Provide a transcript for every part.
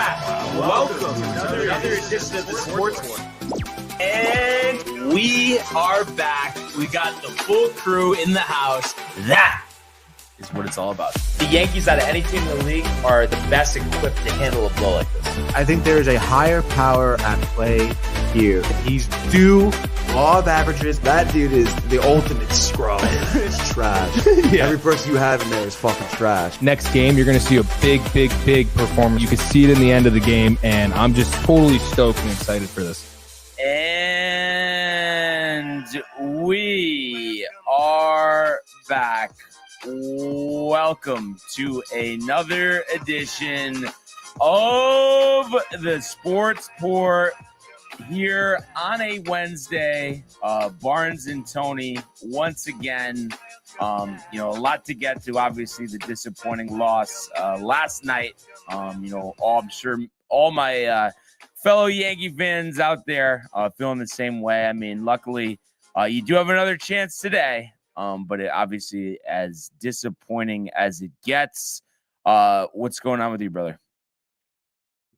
back. Welcome to another edition of the Sports One. And we are back. We got the full crew in the house. That is what it's all about. The Yankees, out of any team in the league, are the best equipped to handle a blow like this. I think there is a higher power at play here. He's due law of averages. That dude is the ultimate scrub. It's trash. Yeah. Every person you have in there is fucking trash. Next game, you're going to see a big performance. You can see it in the end of the game, and I'm just totally stoked and excited for this. And we are back. Welcome to another edition of the Sports Port here on a Wednesday. Barnes and Tony once again. A lot to get to. Obviously, the disappointing loss last night. I'm sure all my fellow Yankee fans out there feeling the same way. I mean, luckily, you do have another chance today. But it obviously, as disappointing as it gets, what's going on with you, brother?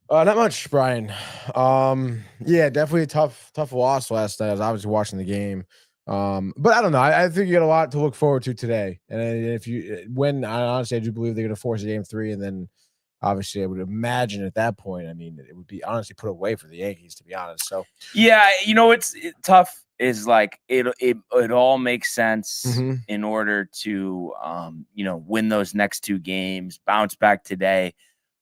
Not much, Brian. Yeah, definitely a tough loss last night. I was obviously watching the game. But I don't know. I think you got a lot to look forward to today. And I do believe they're going to force a game 3, and then obviously I would imagine at that point, I mean, it would be honestly put away for the Yankees, to be honest. So yeah, it's tough. Is like it all makes sense in order to win those next 2 games, bounce back today.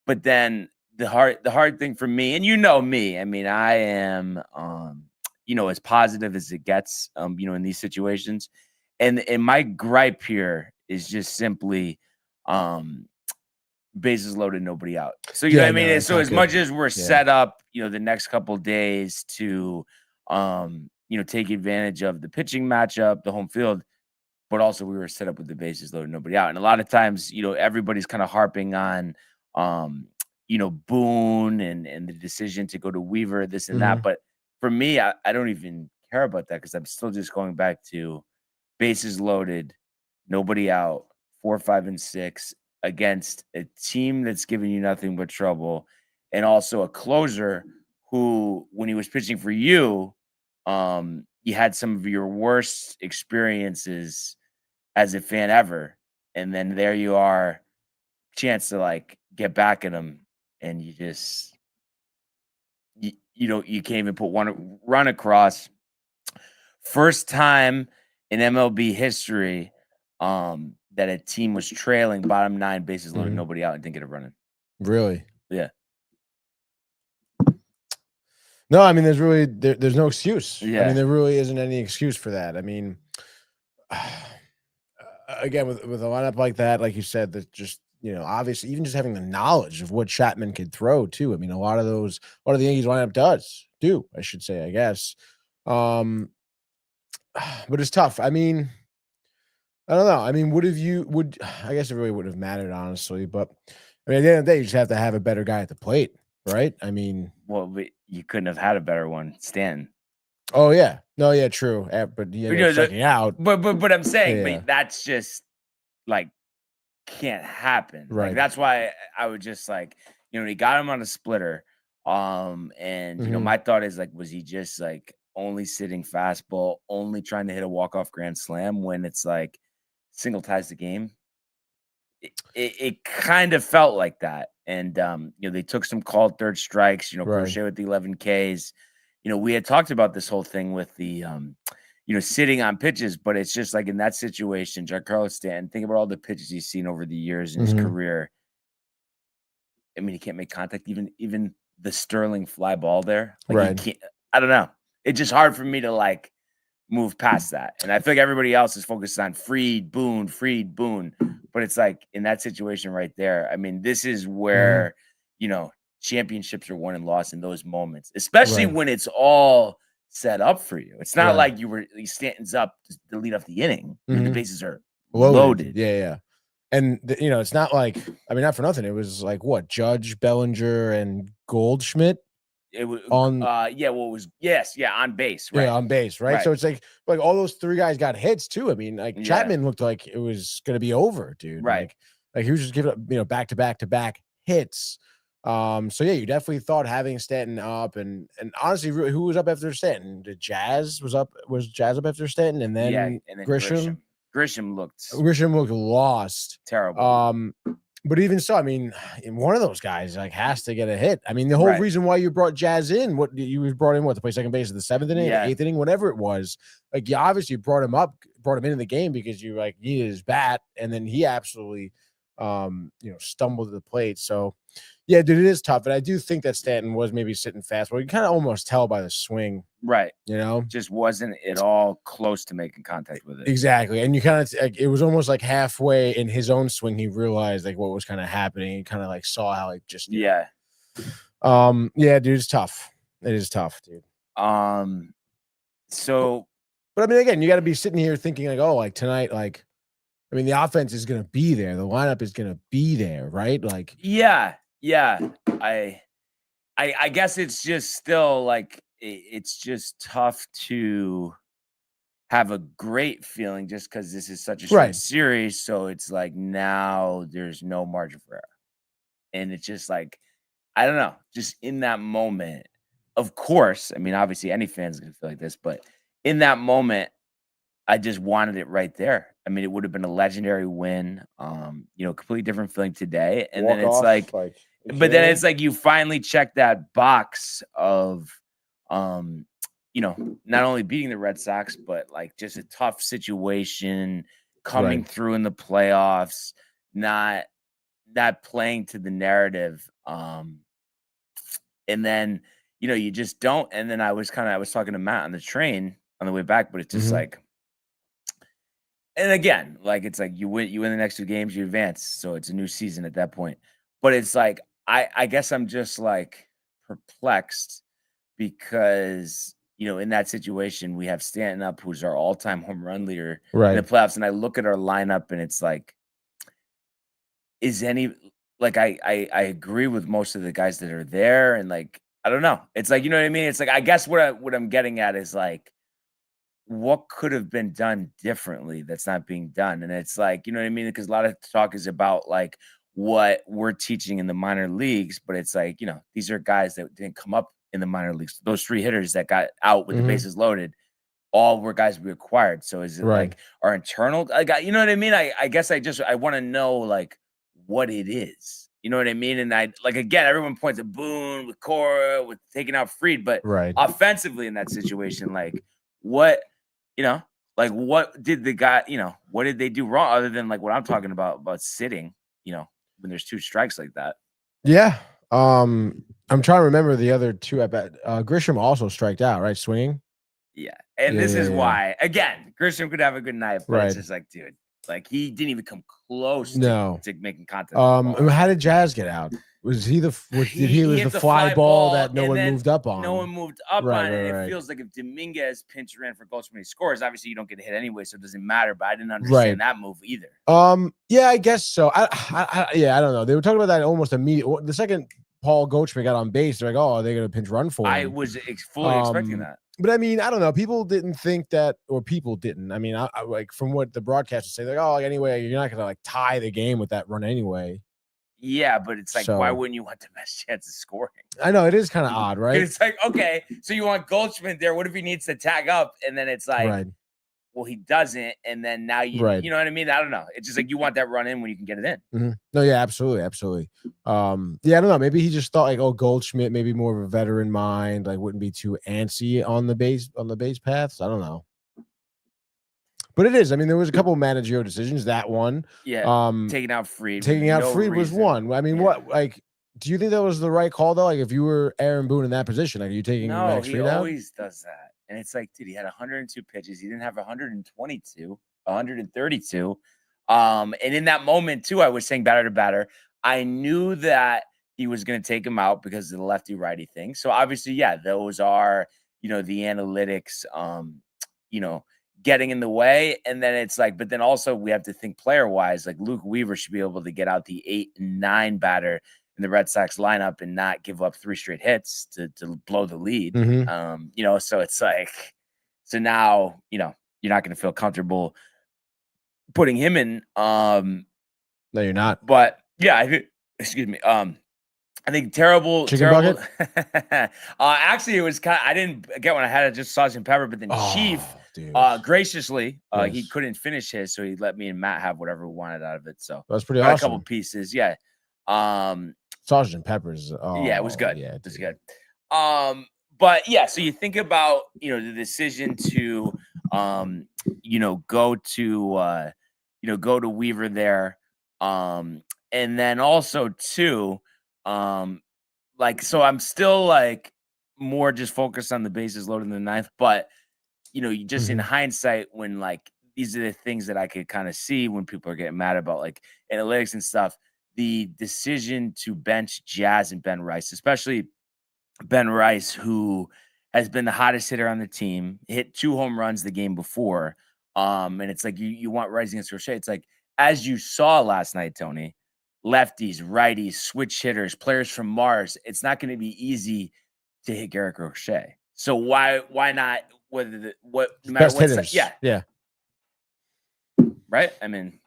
But then the hard thing for me, and me, I mean, I am as positive as it gets in these situations. And my gripe here is just simply bases loaded, nobody out. So you know what I mean? And so as much as we're set up, the next couple days to take advantage of the pitching matchup, the home field, but also we were set up with the bases loaded, nobody out. And a lot of times, everybody's kind of harping on, Boone and the decision to go to Weaver, this and that. But for me, I don't even care about that because I'm still just going back to bases loaded, nobody out, 4, 5, and 6 against a team that's giving you nothing but trouble. And also a closer who, when he was pitching for you, you had some of your worst experiences as a fan ever. And then there you are, chance to get back at him. And you just, you can't even put one run across. First time in MLB history, that a team was trailing bottom 9 bases loaded, nobody out, and didn't get a run in. Really? Yeah. No, I mean, there's no excuse. Yeah. I mean, there really isn't any excuse for that. I mean, again, with a lineup like that, like you said, that just, obviously, even just having the knowledge of what Chapman could throw too. I mean, a lot of the Yankees lineup I should say, I guess. But it's tough. I mean, I don't know. I mean, I guess it really wouldn't have mattered, honestly. But I mean, at the end of the day, you just have to have a better guy at the plate, right? I mean, well, you couldn't have had a better one, Stan. Oh yeah, no, yeah, true. But checking out. But I'm saying, but that's just can't happen. Right. That's why I would just he got him on a splitter. And my thought is was he just only sitting fastball, only trying to hit a walk-off grand slam when it's single ties the game? It kind of felt like that. And they took some called third strikes, Crochet with the 11 Ks. We had talked about this whole thing with the sitting on pitches, but it's just in that situation, Giancarlo Stanton, think about all the pitches he's seen over the years in his career. I mean, he can't make contact, even the Sterling fly ball there. He can't, I don't know. It's just hard for me to move past that. And I feel like everybody else is focused on Fried, Boone. But it's in that situation right there. I mean, this is where, championships are won and lost in those moments, especially when it's all set up for you. It's not like Stanton's up to lead off the inning. The bases are loaded. Yeah. And it's not not for nothing. It was what, Judge, Bellinger, and Goldschmidt. It was on on base, right? Yeah, on base, right? So it's all those 3 guys got hits too. I mean, Chapman looked like it was gonna be over, dude. Right. He was just giving up, back to back hits. So yeah, you definitely thought having Stanton up, and honestly, who was up after Stanton? The Jazz was up. Was Jazz up after Stanton, and then and then Grisham. Grisham looked lost. terrible. But even so, I mean, one of those guys like has to get a hit. I mean, the whole reason why you brought Jazz in, what you was brought in, to play second base at the 7th inning, 8th inning, whatever it was. Like, you obviously brought him into the game because you like needed his bat, and then he absolutely, stumbled to the plate. So, yeah, dude, it is tough, and I do think that Stanton was maybe sitting fast, but you kind of almost tell by the swing, right? Just wasn't at all close to making contact with it. Exactly, and you kind of it was almost like halfway in his own swing, he realized like what was kind of happening. He kind of like saw how like just yeah, dude, it's tough. It is tough, dude. So, but I mean, again, you got to be sitting here thinking like, oh, like tonight, like, I mean, the offense is gonna be there, the lineup is gonna be there, right? Like, yeah. I guess it's just still like it's just tough to have a great feeling just because this is such a short series. So it's like now there's no margin for error, and it's just like I don't know, just in that moment. Of course, I mean, obviously, any fan's gonna feel like this, but in that moment, I just wanted it right there. I mean, it would have been a legendary win. Completely different feeling today, and then it's like but then it's like you finally check that box of, not only beating the Red Sox, but like just a tough situation coming through in the playoffs, not playing to the narrative. And then, you just don't. And then I was talking to Matt on the train on the way back, but it's just like, and again, like, it's like you win the next 2 games, you advance. So it's a new season at that point. But it's like, I guess I'm just like perplexed because, in that situation, we have Stanton up, who's our all-time home run leader in the playoffs. And I look at our lineup and it's like, I agree with most of the guys that are there. And like, I don't know. It's like, you know what I mean? It's like, I guess what I'm getting at is like, what could have been done differently that's not being done? And it's like, you know what I mean? Because a lot of talk is about like, what we're teaching in the minor leagues, but it's like, these are guys that didn't come up in the minor leagues. Those 3 hitters that got out with the bases loaded, all were guys we acquired. So is it like our internal, you know what I mean? I guess I want to know like what it is, you know what I mean? And again, everyone points at Boone with Cora, with taking out Fried, but offensively in that situation, like what did the guy, what did they do wrong other than like what I'm talking about sitting, when there's 2 strikes like that. Yeah. I'm trying to remember the other 2 at bat. Grisham also striked out, right? Swinging. Yeah. And this is why, again, Grisham could have a good night, but it's just like, dude, like he didn't even come close to making contact. How did Jazz get out? Was he the fly ball that no one moved up on? No one moved up on it. It feels like if Dominguez pinch ran for Goldschmidt, he scores. Obviously, you don't get a hit anyway, so it doesn't matter. But I didn't understand that move either. Yeah, I guess so. I don't know. They were talking about that almost immediately. The second Paul Goldschmidt got on base, they're like, "Oh, are they going to pinch run for him?" I was fully expecting that. But I mean, I don't know. People didn't think that, or people didn't. I mean, I like from what the broadcasters say, like, "Oh, anyway, you're not going to like tie the game with that run anyway." Yeah, but it's like, why wouldn't you want the best chance of scoring? I know, it is kind of odd, right? It's like, okay, so you want Goldschmidt there. What if he needs to tag up? And then it's like, well, he doesn't. And then now you know what I mean? I don't know. It's just like you want that run in when you can get it in. No, yeah, absolutely. Yeah, I don't know. Maybe he just thought like, oh, Goldschmidt, maybe more of a veteran mind, like wouldn't be too antsy on the base paths. I don't know. But it is. I mean, there was a couple of managerial decisions. That one, taking out Fried was one. I mean, what like? Do you think that was the right call though? Like, if you were Aaron Boone in that position, like, are you taking Max Fried out? He always does that, and it's like, dude, he had 102 pitches. He didn't have 122, 132. And in that moment too, I was saying batter to batter. I knew that he was going to take him out because of the lefty righty thing. So obviously, those are the analytics. Getting in the way. And then it's like, but then also we have to think player wise, like Luke Weaver should be able to get out the 8 and 9 batter in the Red Sox lineup and not give up 3 straight hits to blow the lead. So it's like, so now, you're not going to feel comfortable putting him in. No, you're not. But yeah, excuse me. I think terrible. Chicken terrible. Actually, it was kind of, I didn't get when I had it, just sausage and pepper, but then Chief, dude. graciously, Yes. he couldn't finish his, so he let me and Matt have whatever we wanted out of it. So That's pretty got awesome. a couple pieces. Yeah. Sausage and peppers. Yeah, it was good. Yeah, it was good. But yeah, so you think about, the decision to, go to Weaver there. And then also too, so I'm still like more just focused on the bases loaded in the ninth, but you just in hindsight, when like these are the things that I could kind of see when people are getting mad about like analytics and stuff, the decision to bench Jazz and Ben Rice, especially Ben Rice, who has been the hottest hitter on the team, hit 2 home runs the game before. And it's like you want Rice against Crochet. It's like, as you saw last night, Tony, lefties, righties, switch hitters, players from Mars, it's not going to be easy to hit Garrett Crochet. So why not? No matter Best hitters. Yeah. Right. I mean,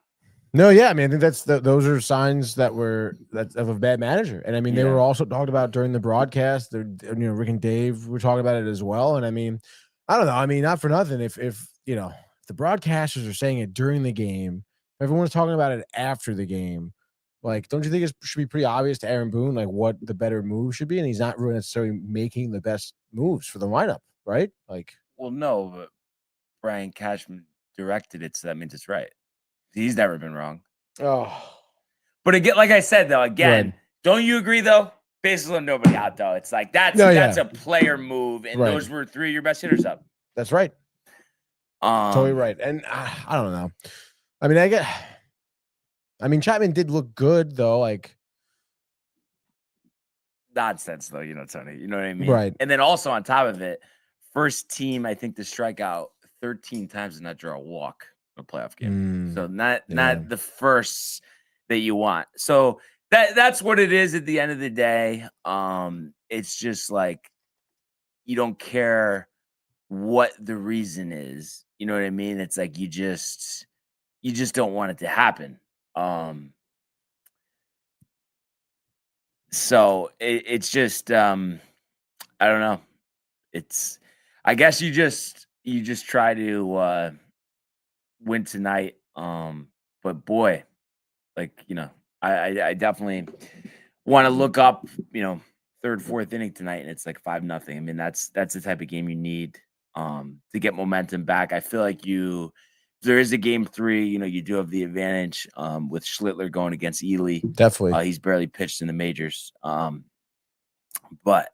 no, yeah. I mean, I think those are signs that of a bad manager. And I mean, they were also talked about during the broadcast. Rick and Dave were talking about it as well. And I mean, I don't know. I mean, not for nothing. If the broadcasters are saying it during the game, everyone's talking about it after the game. Like, don't you think it should be pretty obvious to Aaron Boone, like, what the better move should be? And he's not really necessarily making the best moves for the lineup, right? Like, well, no, but Brian Cashman directed it, so that means it's right. He's never been wrong. Oh, but again, like I said, though, don't you agree though? Bases on nobody out though. It's like that's a player move, and those were 3 of your best hitters up. That's right. Totally right. And I don't know. I mean, Chapman did look good though. Like, nonsense though, Tony. You know what I mean? Right. And then also on top of it, first team, I think, to strike out 13 times and not draw a walk in a playoff game. So not the first that you want. So that's what it is at the end of the day. It's just like you don't care what the reason is. You know what I mean? It's like you just don't want it to happen. So it's just I don't know. It's, I guess you just try to win tonight. But boy, like, I definitely want to look up, 3rd, 4th inning tonight, and it's like 5-0. I mean, that's the type of game you need to get momentum back. I feel like if there is a game 3, you do have the advantage with Schlittler going against Ely. Definitely. He's barely pitched in the majors. But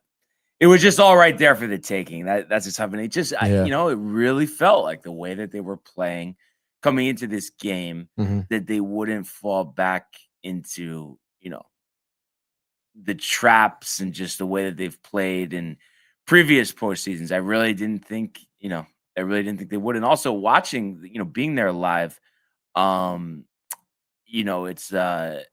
it was just all right there for the taking. That's just happening. It just, it really felt like the way that they were playing coming into this game, that they wouldn't fall back into, the traps and just the way that they've played in previous postseasons. I really didn't think, they would. And also watching, being there live, it's, I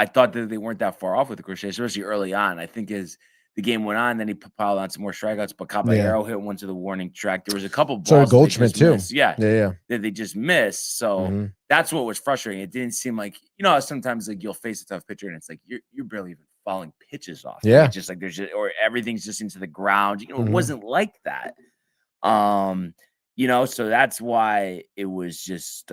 thought that they weren't that far off with the Crochet, especially early on. I think as the game went on, then he piled on some more strikeouts, but Caballero hit one to the warning track. There was a couple balls. So Goldschmidt too. That they just missed. So that's what was frustrating. It didn't seem like, sometimes like you'll face a tough pitcher and it's like you're barely even fouling pitches off. Yeah. It's just like or everything's just into the ground. It wasn't like that. So that's why it was just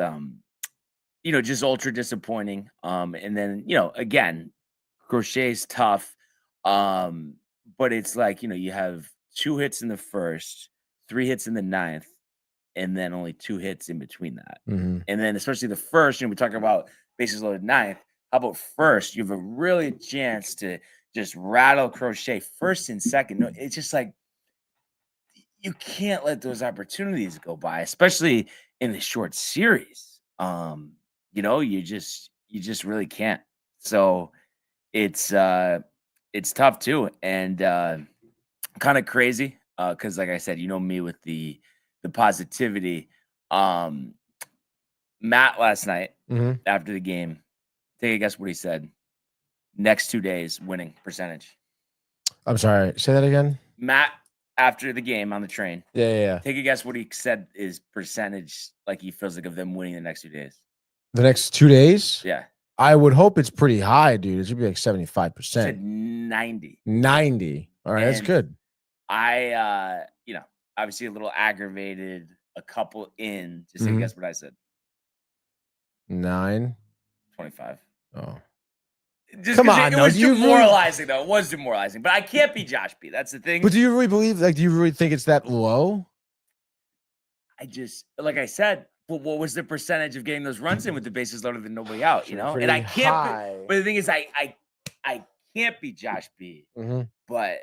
just ultra disappointing. And then, again, Crochet's tough. But it's like, you have 2 hits in the first, 3 hits in the 9th, and then only 2 hits in between that. And then especially the first, we talk about bases loaded 9th. How about first? You have a really chance to just rattle Crochet first and second. No, it's just like you can't let those opportunities go by, especially in the short series. You just really can't. So it's tough too, and kind of crazy because, like I said, me with the positivity. Matt last night after the game, take a guess what he said. Next 2 days, winning percentage. I'm sorry. Say that again. Matt after the game on the train. Yeah. Take a guess what he said is percentage, like he feels like, of them winning the next 2 days. The next 2 days? Yeah. I would hope it's pretty high, dude. It should be like 75%. Said 90. 90. All right, that's good. I, obviously a little aggravated. A couple in. Just say guess what I said. 9. 25. Oh. Just come on, it was demoralizing, though. It was demoralizing, but I can't be Josh B. That's the thing. But do you really believe? Like, do you really think it's that low? I just, like I said, what was the percentage of getting those runs in with the bases loaded and nobody out? You know, and I can't. But the thing is, I can't be Josh B. But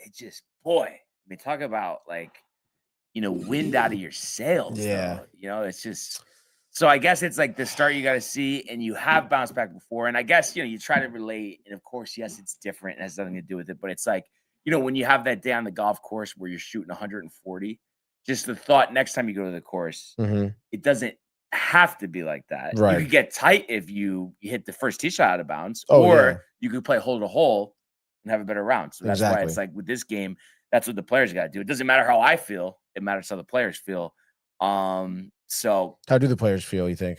it just, boy, I mean, talk about like, wind out of your sails. Yeah, though. It's just. So I guess it's like the start you got to see, and you have bounced back before. And I guess, you try to relate. And of course, yes, it's different. It has nothing to do with it. But it's like, when you have that day on the golf course where you're shooting 140, just the thought next time you go to the course, it doesn't have to be like that. Right. You could get tight if you hit the first tee shot out of bounds, or you could play hole to hole and have a better round. So that's why it's like with this game, that's what the players got to do. It doesn't matter how I feel. It matters how the players feel. So how do the players feel, you think?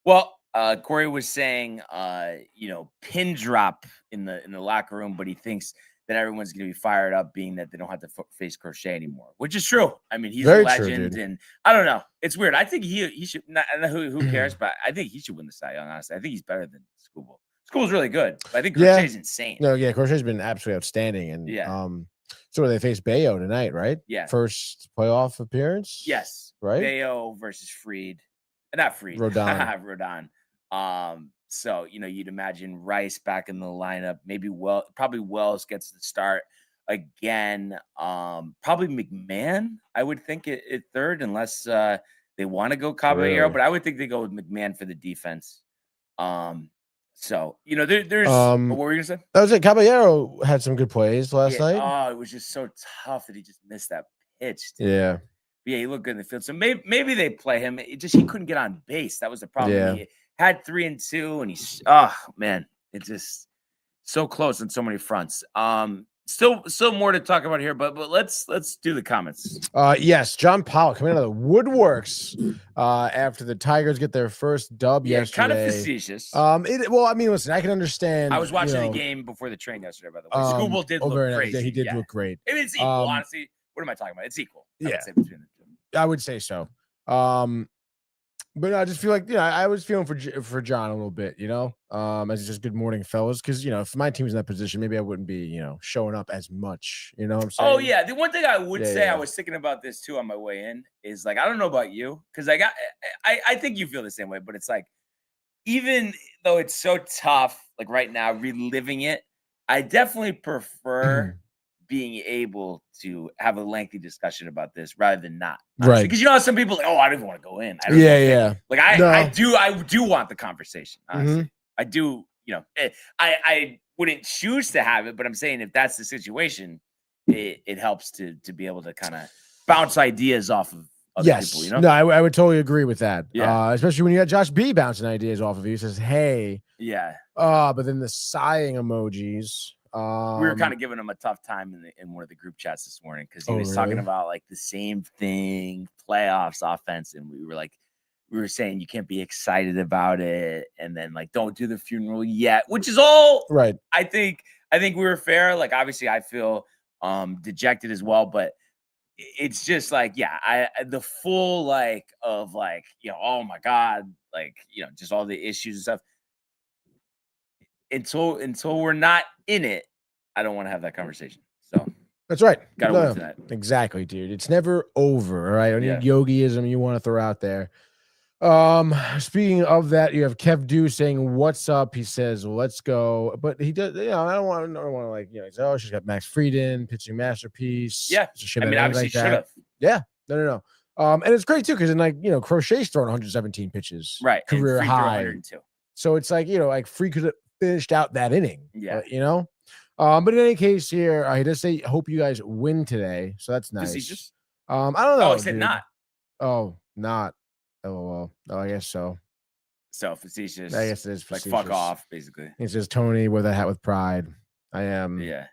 Well, Corey was saying, pin drop in the locker room, but he thinks that everyone's going to be fired up being that they don't have to face Crochet anymore, which is true. I mean, he's a legend, and I don't know. It's weird. I think he should not, who cares, but I think he should win the Cy Young, honestly. I think he's better than Skubal. Skubal's really good, but I think Crochet's insane. No, yeah, Crochet's been absolutely outstanding. And so they face Bayo tonight, right? Yeah. First playoff appearance? Yes. Right? Bayo versus Fried. Not Fried. Rodon. Rodon. So, you'd imagine Rice back in the lineup. Maybe probably Wells gets the start again. Probably McMahon, I would think, at third, unless they want to go Caballero. Really? But I would think they go with McMahon for the defense. So, there's what were you going to say? I was like, Caballero had some good plays last night. Oh, it was just so tough that he just missed that pitch. Dude. Yeah. But yeah, he looked good in the field. So maybe they play him. He couldn't get on base. That was the problem. Yeah. He had 3 and 2, and it's just so close on so many fronts. Still more to talk about here, but let's do the comments. Yes, John Pollock coming out of the woodworks after the Tigers get their first dub yesterday. Kind of facetious. Listen, I can understand. I was watching the game before the train yesterday, by the way. Skubal did look crazy. Yeah, he did look great. It's equal, honestly. What am I talking about? It's equal. I would say so. But I just feel like, I was feeling for John a little bit, as just good morning, fellas. Because, if my team's in that position, maybe I wouldn't be, showing up as much. You know what I'm saying? Oh, yeah. The one thing I would say, I was thinking about this too on my way in, is like, I don't know about you, because I think you feel the same way, but it's like, even though it's so tough, like right now, reliving it, I definitely prefer being able to have a lengthy discussion about this rather than not. Right. Because how some people I don't even want to go in. Like I do want the conversation, honestly. I do, I wouldn't choose to have it, but I'm saying if that's the situation, it helps to be able to kind of bounce ideas off of other people, No, I would totally agree with that. Yeah. Especially when you got Josh B bouncing ideas off of you. He says, hey. Yeah. But then the sighing emojis. We were kind of giving him a tough time in one of the group chats this morning because he was talking about like the same thing, playoffs, offense, and we were saying you can't be excited about it, and then like don't do the funeral yet, which is all right. I think we were fair. Like obviously, I feel dejected as well, but it's just like the full like of like oh my god, like just all the issues and stuff. Until we're not in it, I don't want to have that conversation. So that's right. Gotta wait to that. Exactly, dude. It's never over. All right. Any yogiism you want to throw out there. Speaking of that, you have Kev Do saying, "What's up?" He says, "Let's go." But he does. I don't want to like. He says, "Oh, she's got Max Frieden, pitching masterpiece." Yeah. I mean, obviously like should have. Yeah. No. And it's great too because then Crochet's throwing 117 pitches, right? Career high. 102. So it's like like Free could have finished out that inning. Yeah. But in any case here, he does say, hope you guys win today. So that's nice. Facetious? I don't know. Oh, he said not. Oh, not. Oh, I guess so. So facetious. I guess it is facetious. Like fuck off, basically. He says, Tony, wear that hat with pride. I am. Yeah.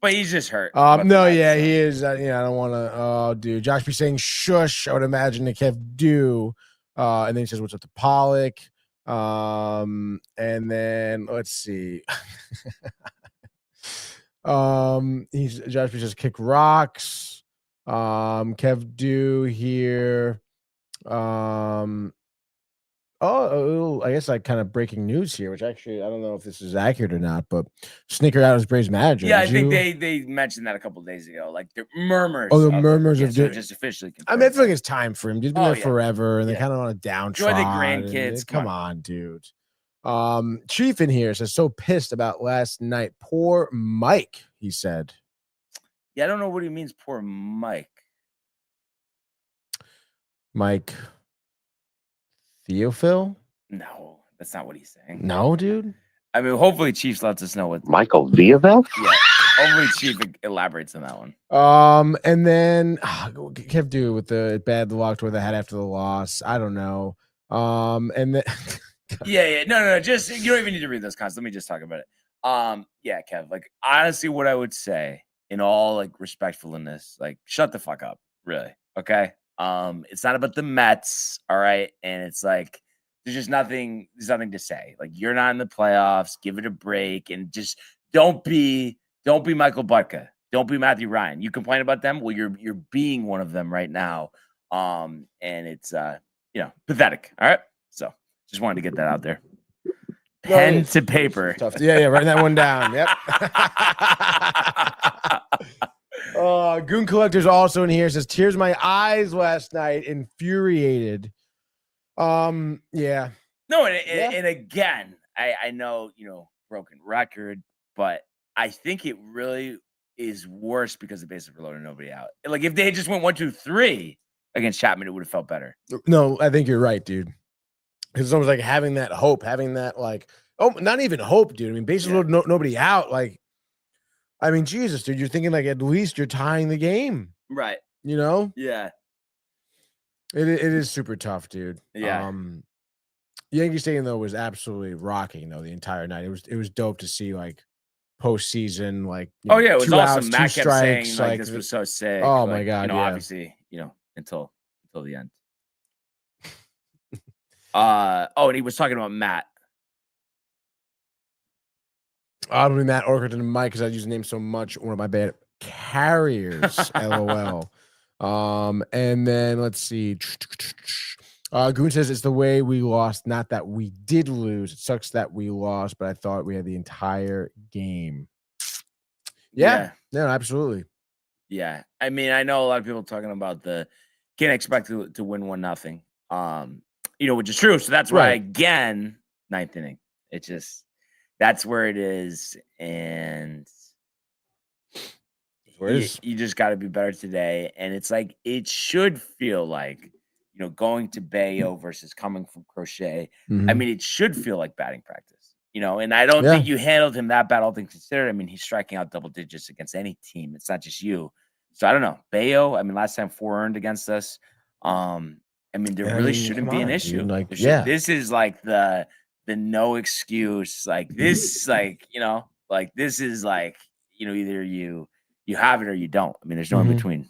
But he's just hurt. No, he is. I don't want to. Oh, dude. Josh be saying shush. I would imagine the Kev do. And then he says, what's up to Pollock? And then let's see. Josh says kick rocks. Kev do here. I guess like kind of breaking news here, which actually I don't know if this is accurate or not, but Snicker out as Braves manager. Yeah, I think they mentioned that a couple of days ago. Like the murmurs. Oh, the murmurs of just officially. I mean, I feel like it's time for him. He's been there forever, and they kind of want to downtrodden. Enjoy the grandkids. Come on, dude. Chief in here says so pissed about last night. Poor Mike, he said. Yeah, I don't know what he means. Poor Mike. Mike Theophil? No, that's not what he's saying. No, dude. I mean, hopefully Chief lets us know what Michael Theophil? Yeah. Hopefully Chief elaborates on that one. And then Kev do with the bad luck to where they had after the loss. I don't know. And then Yeah. No. Just you don't even need to read those comments. Let me just talk about it. Yeah, Kev. Like honestly, what I would say in all like respectfulness, like shut the fuck up, really. Okay. It's not about the Mets, all right. And it's like there's nothing to say. Like you're not in the playoffs. Give it a break and just don't be Michael Butka. Don't be Matthew Ryan. You complain about them. Well, you're being one of them right now. And it's pathetic. All right. So just wanted to get that out there. Pen to paper. Tough. Yeah, writing that one down. Yep. Goon Collector's also in here. Says tears my eyes last night, infuriated. Yeah. No, and again, I know, broken record, but I think it really is worse because the bases were loaded, nobody out. Like if they had just went 1, 2, 3 against Chapman, it would have felt better. No, I think you're right, dude. It's almost like having that hope, having that like, not even hope, dude. I mean, bases loaded, nobody out. Like, I mean, Jesus, dude, you're thinking like at least you're tying the game, right? Yeah. It is super tough, dude. Yeah. Yankee Stadium though was absolutely rocking though the entire night. It was dope to see like postseason, like it was 2 awesome. outs, Matt 2 kept strikes, saying like this was so sick. Oh like, my god, obviously, until the end. And he was talking about Matt. Probably Matt Orkerton and Mike because I use the name so much. One of my bad carriers. LOL. And then let's see. Goon says it's the way we lost, not that we did lose. It sucks that we lost, but I thought we had the entire game. Yeah, absolutely. Yeah. I mean, I know a lot of people talking about can't expect to win 1-0. Which is true. So that's why again, 9th inning. It just that's where it is, and you just got to be better today. And it's like it should feel like going to Bayo versus coming from Crochet. Mm-hmm. I mean, it should feel like batting practice, and I don't think you handled him that bad, all things considered. I mean, he's striking out double digits against any team. It's not just you. So I don't know. Bayo, I mean, last time 4 earned against us. I mean, there really shouldn't be an issue. Dude, like, this is like the no excuse. Like this, like this is like either you have it or you don't. I mean, there's no in between.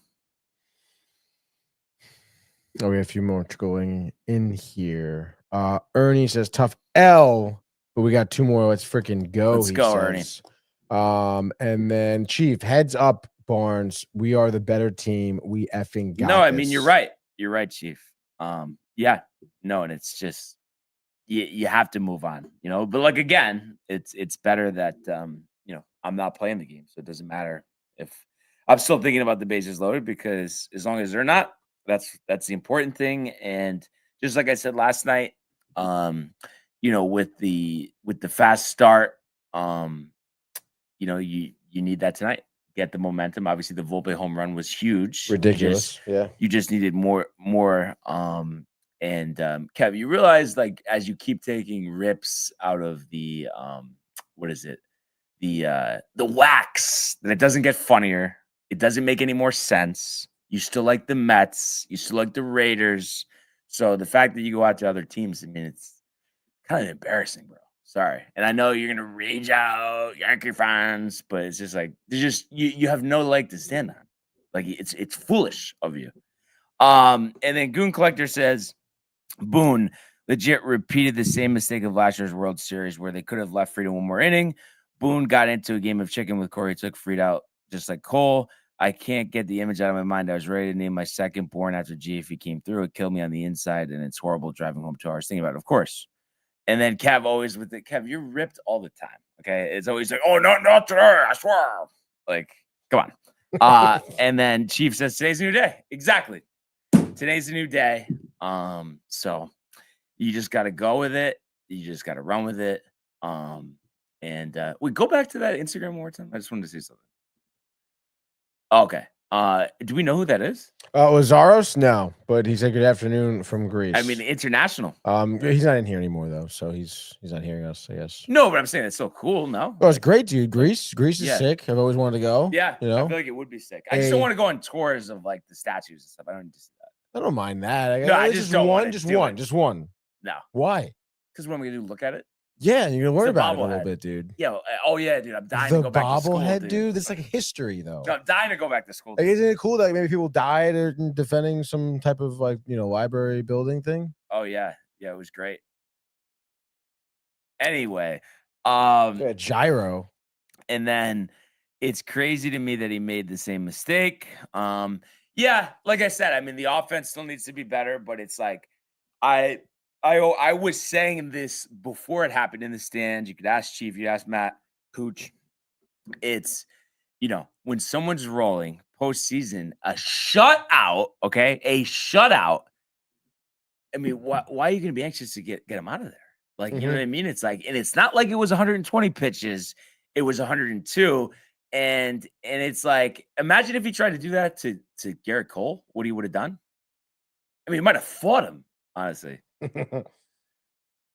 Oh, we have a few more going in here. Ernie says tough L, but we got 2 more. Let's freaking go. Let's go, Ernie. And then Chief, heads up, Barnes. We are the better team. We effing got No, I this. mean, you're right. You're right, Chief. Yeah. No, and it's just you have to move on, But like again, it's better that I'm not playing the game, so it doesn't matter if I'm still thinking about the bases loaded because as long as they're not. That's the important thing. And just like I said last night, with the fast start, you need that tonight. Get the momentum. Obviously, the Volpe home run was huge. Ridiculous. You just needed more. Kev, you realize like as you keep taking rips out of the the wax, that it doesn't get funnier. It doesn't make any more sense. You still like the Mets. You still like the Raiders. So the fact that you go out to other teams, I mean, it's kind of embarrassing, bro. Sorry. And I know you're going to rage out, Yankee fans, but it's just like, you have no leg to stand on. Like, it's foolish of you. And then Goon Collector says, Boone, legit repeated the same mistake of last year's World Series where they could have left Fried one more inning. Boone got into a game of chicken with Corey, took Fried out just like Cole. I can't get the image out of my mind. I was ready to name my second born after G if he came through. It killed me on the inside, and it's horrible driving home 2 hours thinking about it, of course. And then Kev always with it. Kev, you're ripped all the time, okay? It's always like, oh, not today, I swear. Like, come on. And then Chief says, today's a new day. Exactly. Today's a new day. So you just got to go with it. You just got to run with it. And we go back to that Instagram one more time. I just wanted to say something. Okay. Do we know who that is? Lazaros? No, but he said good afternoon from Greece. I mean, international. He's not in here anymore though, so he's not hearing us, I guess. No, but I'm saying it's so cool. No, well, it's great, dude. Greece is sick. I've always wanted to go. Yeah, you know, I feel like it would be sick. I just don't want to go on tours of like the statues and stuff. I don't need to see that. I don't mind that. No, I just don't want just one. No, why? Because what am I gonna do? Look at it? Yeah, you're gonna learn about it a little bit, dude. Yeah. Oh yeah, dude. I'm dying to go back to school. The bobblehead, dude. That's like history, though. I'm dying to go back to school. Like, isn't it cool that maybe people died or defending some type of like library building thing? Oh yeah, it was great. Anyway, gyro. And then it's crazy to me that he made the same mistake. Yeah, like I said, I mean the offense still needs to be better, but it's like I was saying this before it happened in the stands. You could ask Chief, you ask Matt, Cooch. It's, when someone's rolling postseason, a shutout, okay? A shutout. I mean, why are you going to be anxious to get them out of there? Like, you know what I mean? It's like, and it's not like it was 120 pitches. It was 102. And it's like, imagine if he tried to do that to Garrett Cole, what he would have done. I mean, he might have fought him, honestly.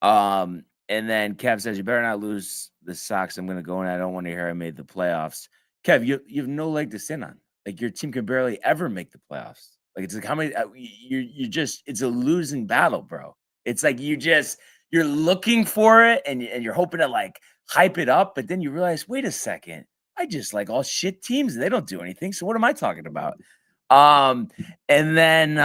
And then Kev says, you better not lose the Sox. I'm going to go in. I don't want to hear I made the playoffs. Kev, you have no leg to stand on. Like, your team can barely ever make the playoffs. Like, it's like how many it's a losing battle, bro. It's like you're looking for it and you're hoping to like hype it up, but then you realize, wait a second, I just like all shit teams and they don't do anything. So what am I talking about? And then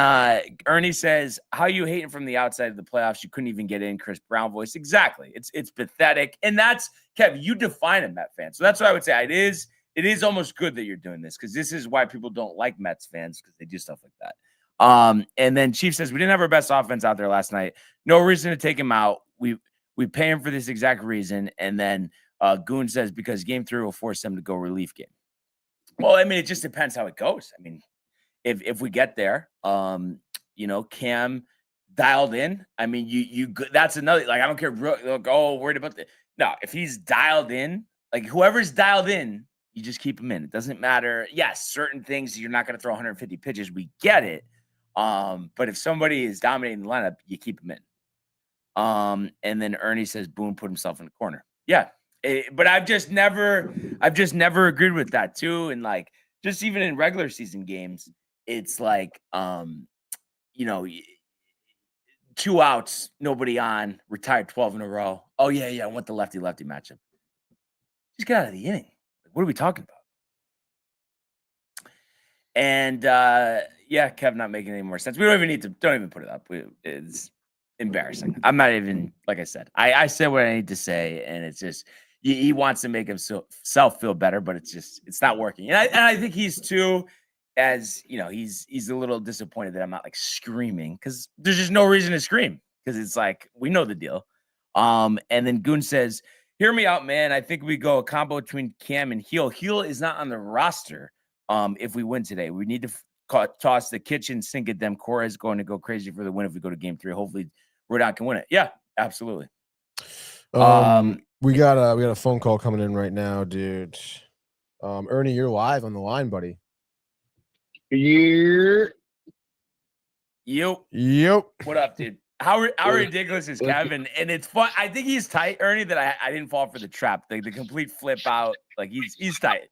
Ernie says, how you hating from the outside of the playoffs? You couldn't even get in. Chris Brown voice. Exactly. It's pathetic. And that's Kev, you define a Met fan. So that's what I would say. It is almost good that you're doing this because this is why people don't like Mets fans because they do stuff like that. And then Chief says, we didn't have our best offense out there last night. No reason to take him out. We pay him for this exact reason. And then Goon says, because game 3 will force them to go relief game. Well, I mean, it just depends how it goes. I mean, if we get there, Cam dialed in. I mean, you that's another, like, I don't care. Like, oh, worried about that. No, if he's dialed in, like whoever's dialed in, you just keep him in. It doesn't matter. Yes, certain things you're not going to throw 150 pitches. We get it. But if somebody is dominating the lineup, you keep him in. And then Ernie says Boone put himself in the corner. Yeah. But I've just never agreed with that too. And like, just even in regular season games, it's like, 2 outs, nobody on, retired 12 in a row. Oh yeah. I want the lefty-lefty matchup. Just get out of the inning. What are we talking about? And Kev not making any more sense. We don't even put it up. It's embarrassing. I'm not even, like I said, I said what I need to say, and it's just he wants to make himself feel better, but it's not working. And I think he's too, as he's a little disappointed that I'm not like screaming because there's just no reason to scream because it's like we know the deal. And then Goon says, hear me out, man. I think we go a combo between Cam and Heel. Heel is not on the roster. If we win today, we need to toss the kitchen sink at them. Cora is going to go crazy for the win if we go to game 3. Hopefully, Rodon can win it. Yeah, absolutely. We got a phone call coming in right now, dude. Ernie, you're live on the line, buddy. Yep. What up, dude? How ridiculous is Kevin? And it's fun. I think he's tight, Ernie, that I didn't fall for the trap. Like the complete flip out. Like he's tight.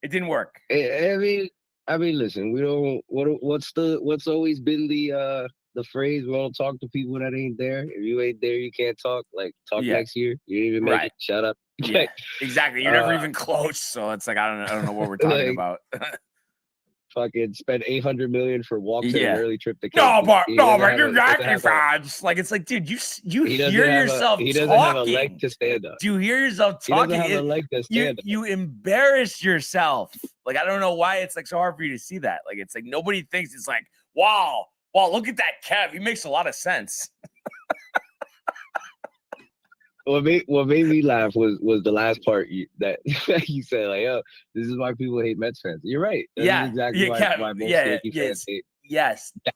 It didn't work. I mean, listen, we don't. What's always been the phrase? We don't talk to people that ain't there. If you ain't there, you can't talk. Like talk next year. You didn't even make it. Shut up. Yeah, exactly. You're never even close. So it's like I don't know what we're talking about. fucking spend $800 million for walks and an early trip to camp. No, but you're Yankee fans. Like, it's like, dude, you hear yourself talking. He doesn't have a leg to stand up. Do you hear yourself talking? He doesn't have a leg to stand up. You embarrass yourself. Like, I don't know why it's like so hard for you to see that. Like, it's like nobody thinks it's like, wow, look at that Kev. He makes a lot of sense. What made me laugh was the last part that you said, like, oh, this is why people hate Mets fans. You're right. That's exactly why most Yankee fans hate. Yes. That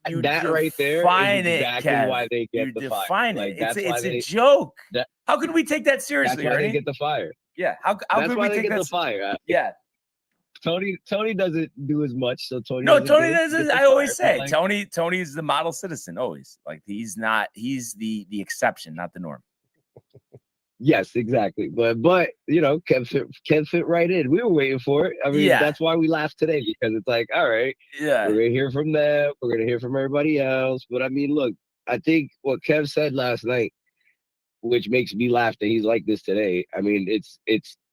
right there is exactly why they get the fire. Define it. Like, it's a joke. How can we take that seriously? That's why they get the fire. Yeah. How can we take the fire? Yeah. Tony doesn't do as much, so Tony. No, Tony doesn't. I always say like, Tony's the model citizen. Always, like he's the exception, not the norm. Yes, exactly. But you know, Kev fit right in. We were waiting for it. I mean, that's why we laughed today, because it's like, all right, we're gonna hear from them, we're gonna hear from everybody else. But I mean, look, I think what Kev said last night, which makes me laugh that he's like this today. I mean, it's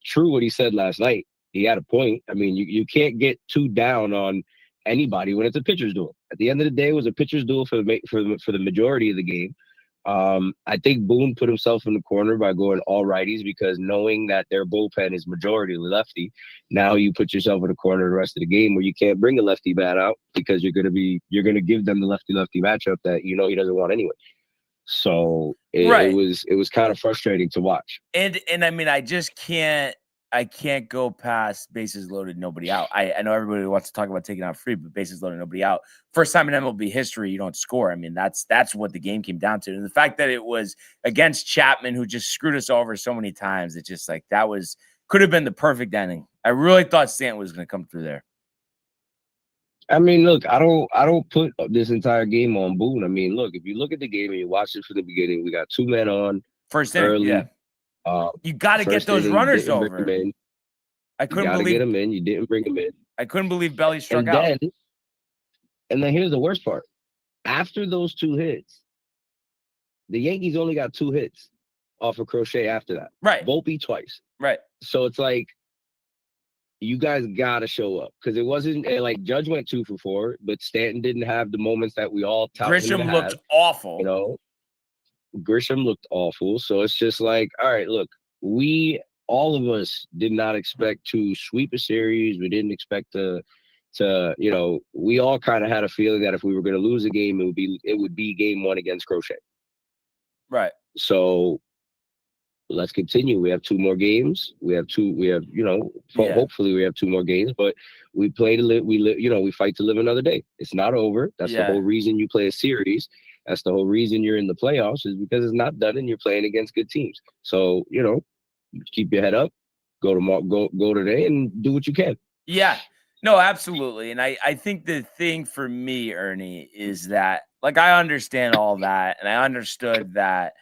true what he said last night. He had a point. I mean, you can't get too down on anybody when it's a pitcher's duel. At the end of the day, it was a pitcher's duel for the majority of the game. I think Boone put himself in the corner by going all righties, because knowing that their bullpen is majority lefty, now you put yourself in the corner the rest of the game where you can't bring a lefty bat out, because you're gonna give them the lefty matchup that you know he doesn't want anyway. So it was kind of frustrating to watch. And I mean, I can't go past bases loaded, nobody out. I know everybody wants to talk about taking out free, but bases loaded, nobody out. First time in MLB history you don't score. I mean, that's what the game came down to. And the fact that it was against Chapman, who just screwed us over so many times, it's just like could have been the perfect ending. I really thought Stanton was going to come through there. I mean, look, I don't put this entire game on Boone. I mean, look, if you look at the game and you watch it from the beginning, we got 2 men on first inning, early. Yeah. You got to get those runners over. I couldn't believe get them in. You didn't bring them in. I couldn't believe Belly struck out. And then here's the worst part. After those 2 hits, the Yankees only got 2 hits off of Crochet after that. Right. Volpe twice. Right. So it's like, you guys got to show up, because it wasn't like Judge went 2 for 4, but Stanton didn't have the moments that we all touted him to have. Grisham looked awful. You know, Grisham looked awful. So it's just like, all right, look, all of us did not expect to sweep a series. We didn't expect to you know, we all kind of had a feeling that if we were going to lose a game, it would be game 1 against Crochet. Right. So let's continue. We have 2 more games. Hopefully we have 2 more games, but we play to live. We fight to live another day. It's not over. That's the whole reason you play a series. That's the whole reason you're in the playoffs, is because it's not done and you're playing against good teams. So, you know, keep your head up, go today and do what you can. Yeah, no, absolutely. And I think the thing for me, Ernie, is that, like, I understand all that. And I understood that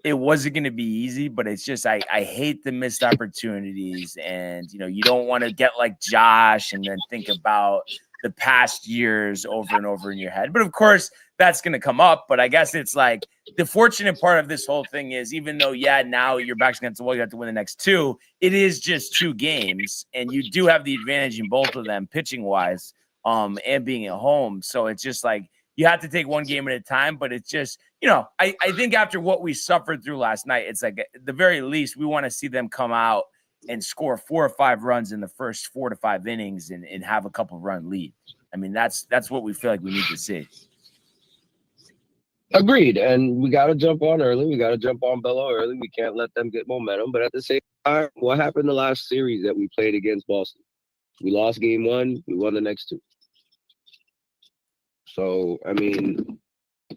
it wasn't going to be easy, but it's just, I hate the missed opportunities. And, you know, you don't want to get like Josh and then think about the past years over and over in your head. But of course, that's going to come up. But I guess it's like the fortunate part of this whole thing is, even though, now your back's against the wall, you have to win the next 2. It is just 2 games, and you do have the advantage in both of them, pitching wise, and being at home. So it's just like you have to take one game at a time. But it's just, you know, I think after what we suffered through last night, it's like at the very least we want to see them come out and score 4 or 5 runs in the first 4 to 5 innings and have a couple run lead. I mean, that's what we feel like we need to see. Agreed. And we got to jump on early. We got to jump on Bello early. We can't let them get momentum. But at the same time, what happened the last series that we played against Boston? We lost game 1. We won the next 2. So, I mean,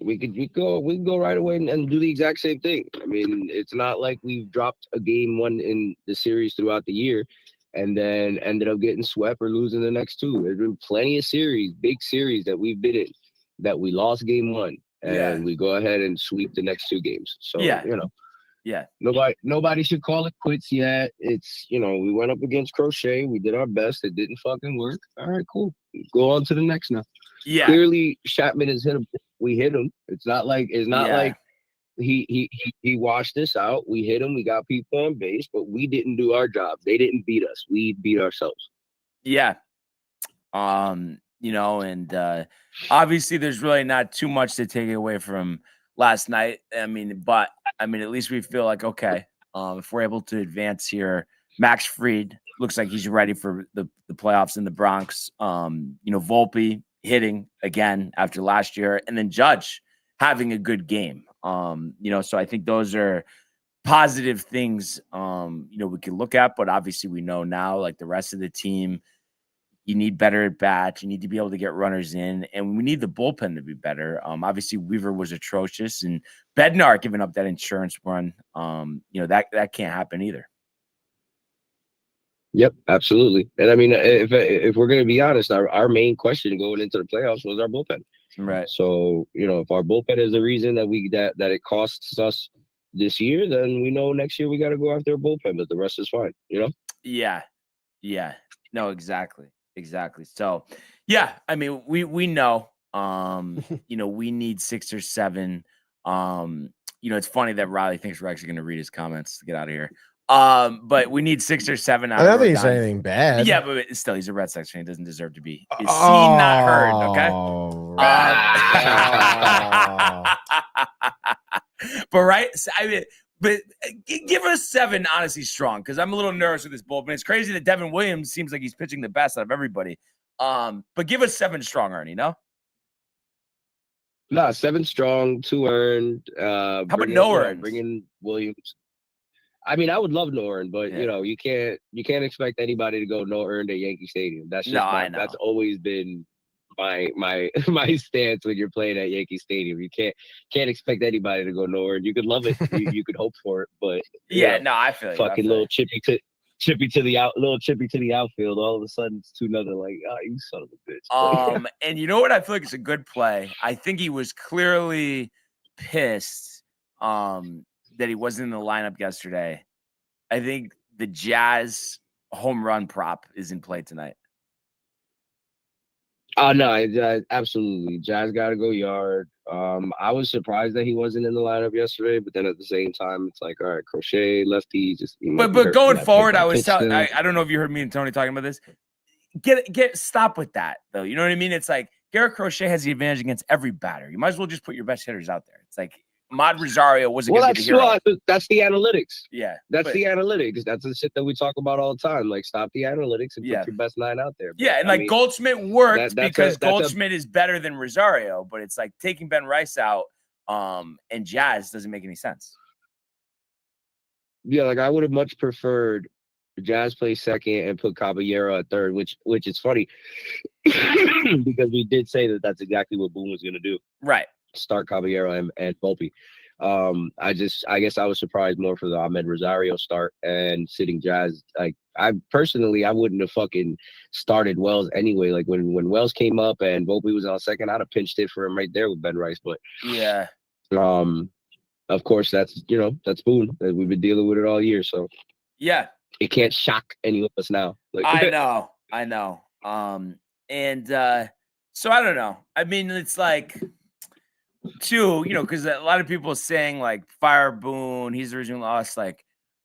we can go right away and do the exact same thing. I mean, it's not like we've dropped a game 1 in the series throughout the year and then ended up getting swept or losing the next 2. There's been plenty of series, big series that we've been in that we lost game 1 and we go ahead and sweep the next 2 games. So, you know, nobody should call it quits yet. It's, you know, we went up against Crochet. We did our best. It didn't fucking work. All right, cool. Go on to the next now. Yeah. Clearly, Chapman has hit him. We hit him. It's not like he washed this out. We hit him. We got people on base, but we didn't do our job. They didn't beat us. We beat ourselves. Yeah. and obviously there's really not too much to take away from last night. But at least we feel like, okay, if we're able to advance here, Max Fried looks like he's ready for the playoffs in the Bronx. Volpe hitting again after last year, and then Judge having a good game. So I think those are positive things, we can look at, but obviously we know now, like the rest of the team, you need better at bats. You need to be able to get runners in, and we need the bullpen to be better. Obviously Weaver was atrocious, and Bednar giving up that insurance run. That can't happen either. Yep, absolutely. And if we're going to be honest, our main question going into the playoffs was our bullpen. Right. So, if our bullpen is the reason that it costs us this year, then we know next year we got to go after a bullpen, but the rest is fine, Yeah. No, exactly. So, yeah, we know, we need 6 or 7. It's funny that Riley thinks we're actually going to read his comments to get out of here. But we need 6 or 7 out I of don't think he's anything bad. Yeah, but still, he's a Red Sox fan. He doesn't deserve to be seen, not heard. Okay. But give us 7, honestly, strong, because I'm a little nervous with this bullpen. It's crazy that Devin Williams seems like he's pitching the best out of everybody. But give us 7 strong, Ernie. No. Nah, 7 strong, 2 earned. How about no earned? Bring in Williams. I would love no earned, but you can't expect anybody to go no earned at Yankee Stadium. That's just that's always been my stance when you're playing at Yankee Stadium. You can't expect anybody to go no earned. You could love it, you could hope for it, but I feel fucking little chippy to the outfield. All of a sudden it's 2-0. Like, oh, you son of a bitch. And you know what? I feel like it's a good play. I think he was clearly pissed that he wasn't in the lineup yesterday. I think the Jazz home run prop is in play tonight. Oh, no, absolutely. Jazz got to go yard. I was surprised that he wasn't in the lineup yesterday, but then at the same time, it's like, all right, Crochet, lefty, just. But going forward, I was telling. I don't know if you heard me and Tony talking about this. Stop with that though. You know what I mean? It's like Garrett Crochet has the advantage against every batter. You might as well just put your best hitters out there. It's like Ahmad Rosario wasn't going to be the hero. That's the analytics. Yeah. That's the analytics. That's the shit that we talk about all the time. Like, stop the analytics and put your best 9 out there. But, and Goldschmidt worked because Goldschmidt is better than Rosario, but it's like taking Ben Rice out and Jazz doesn't make any sense. Yeah, like I would have much preferred Jazz play second and put Caballero at third, which is funny because we did say that that's exactly what Boone was going to do. Right. Start Caballero and Volpe. I guess I was surprised more for the Ahmed Rosario start and sitting Jazz. Like, I personally, I wouldn't have fucking started Wells anyway. Like when Wells came up and Volpe was on second, I'd have pinched it for him right there with Ben Rice. But yeah, of course that's Boone. We've been dealing with it all year, so yeah, it can't shock any of us now. Like, I know. So I don't know. It's like. Too, because a lot of people are saying like fire Boone, he's the original loss. Like,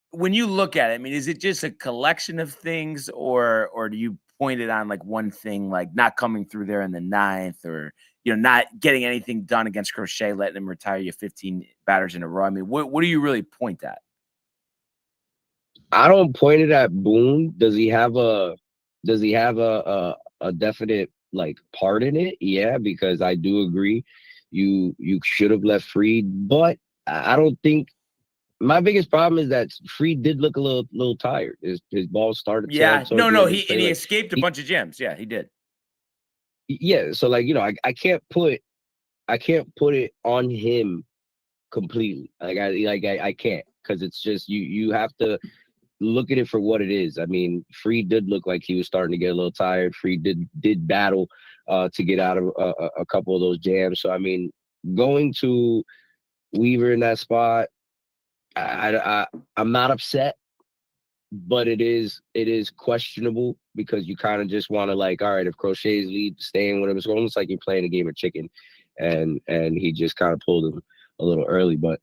when you look at it, is it just a collection of things, or do you point it on like one thing, like not coming through there in the 9th, or not getting anything done against Crochet, letting him retire you 15 batters in a row? What do you really point at? I don't point it at Boone. Does he have a definite like part in it? Yeah, because I do agree. You should have left Fried, but I don't think my biggest problem is that Fried did look a little tired. His ball started. Yeah, he escaped a bunch of jams. Yeah, he did. Yeah, so like I can't put it on him completely. Like I can't, because it's just you have to look at it for what it is. Fried did look like he was starting to get a little tired. Fried did battle to get out of a couple of those jams. So going to Weaver in that spot, I'm not upset, but it is questionable, because you kind of just want to, like, all right, if Crochet's lead, staying with him. It's almost like you're playing a game of chicken, and he just kind of pulled him a little early. But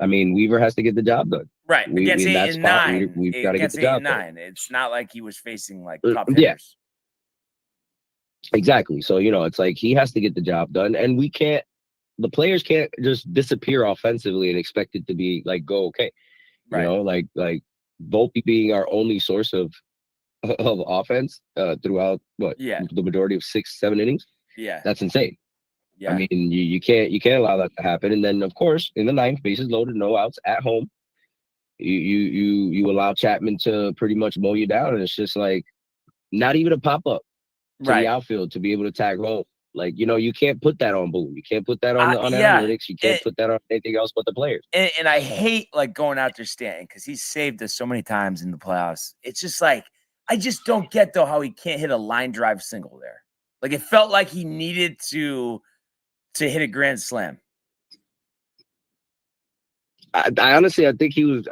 Weaver has to get the job done. Right. Against 8 and 9. We've got to get the job done. It's not like he was facing like top hitters. Exactly. So, it's like he has to get the job done, and the players can't just disappear offensively and expect it to be like go okay. Right. Like Volpe being our only source of offense throughout the majority of 6-7 innings. Yeah, that's insane. Yeah, I mean, you can't allow that to happen. And then of course in the ninth, bases loaded, no outs at home, you allow Chapman to pretty much mow you down, and it's just like not even a pop up to the outfield to be able to tag home. Like, you can't put that on Boone. You can't put that on analytics. You can't put that on anything else but the players. And I hate like going out there Stanton because he's saved us so many times in the playoffs. It's just like I just don't get though how he can't hit a line drive single there. Like it felt like he needed to hit a grand slam. I honestly, I think he was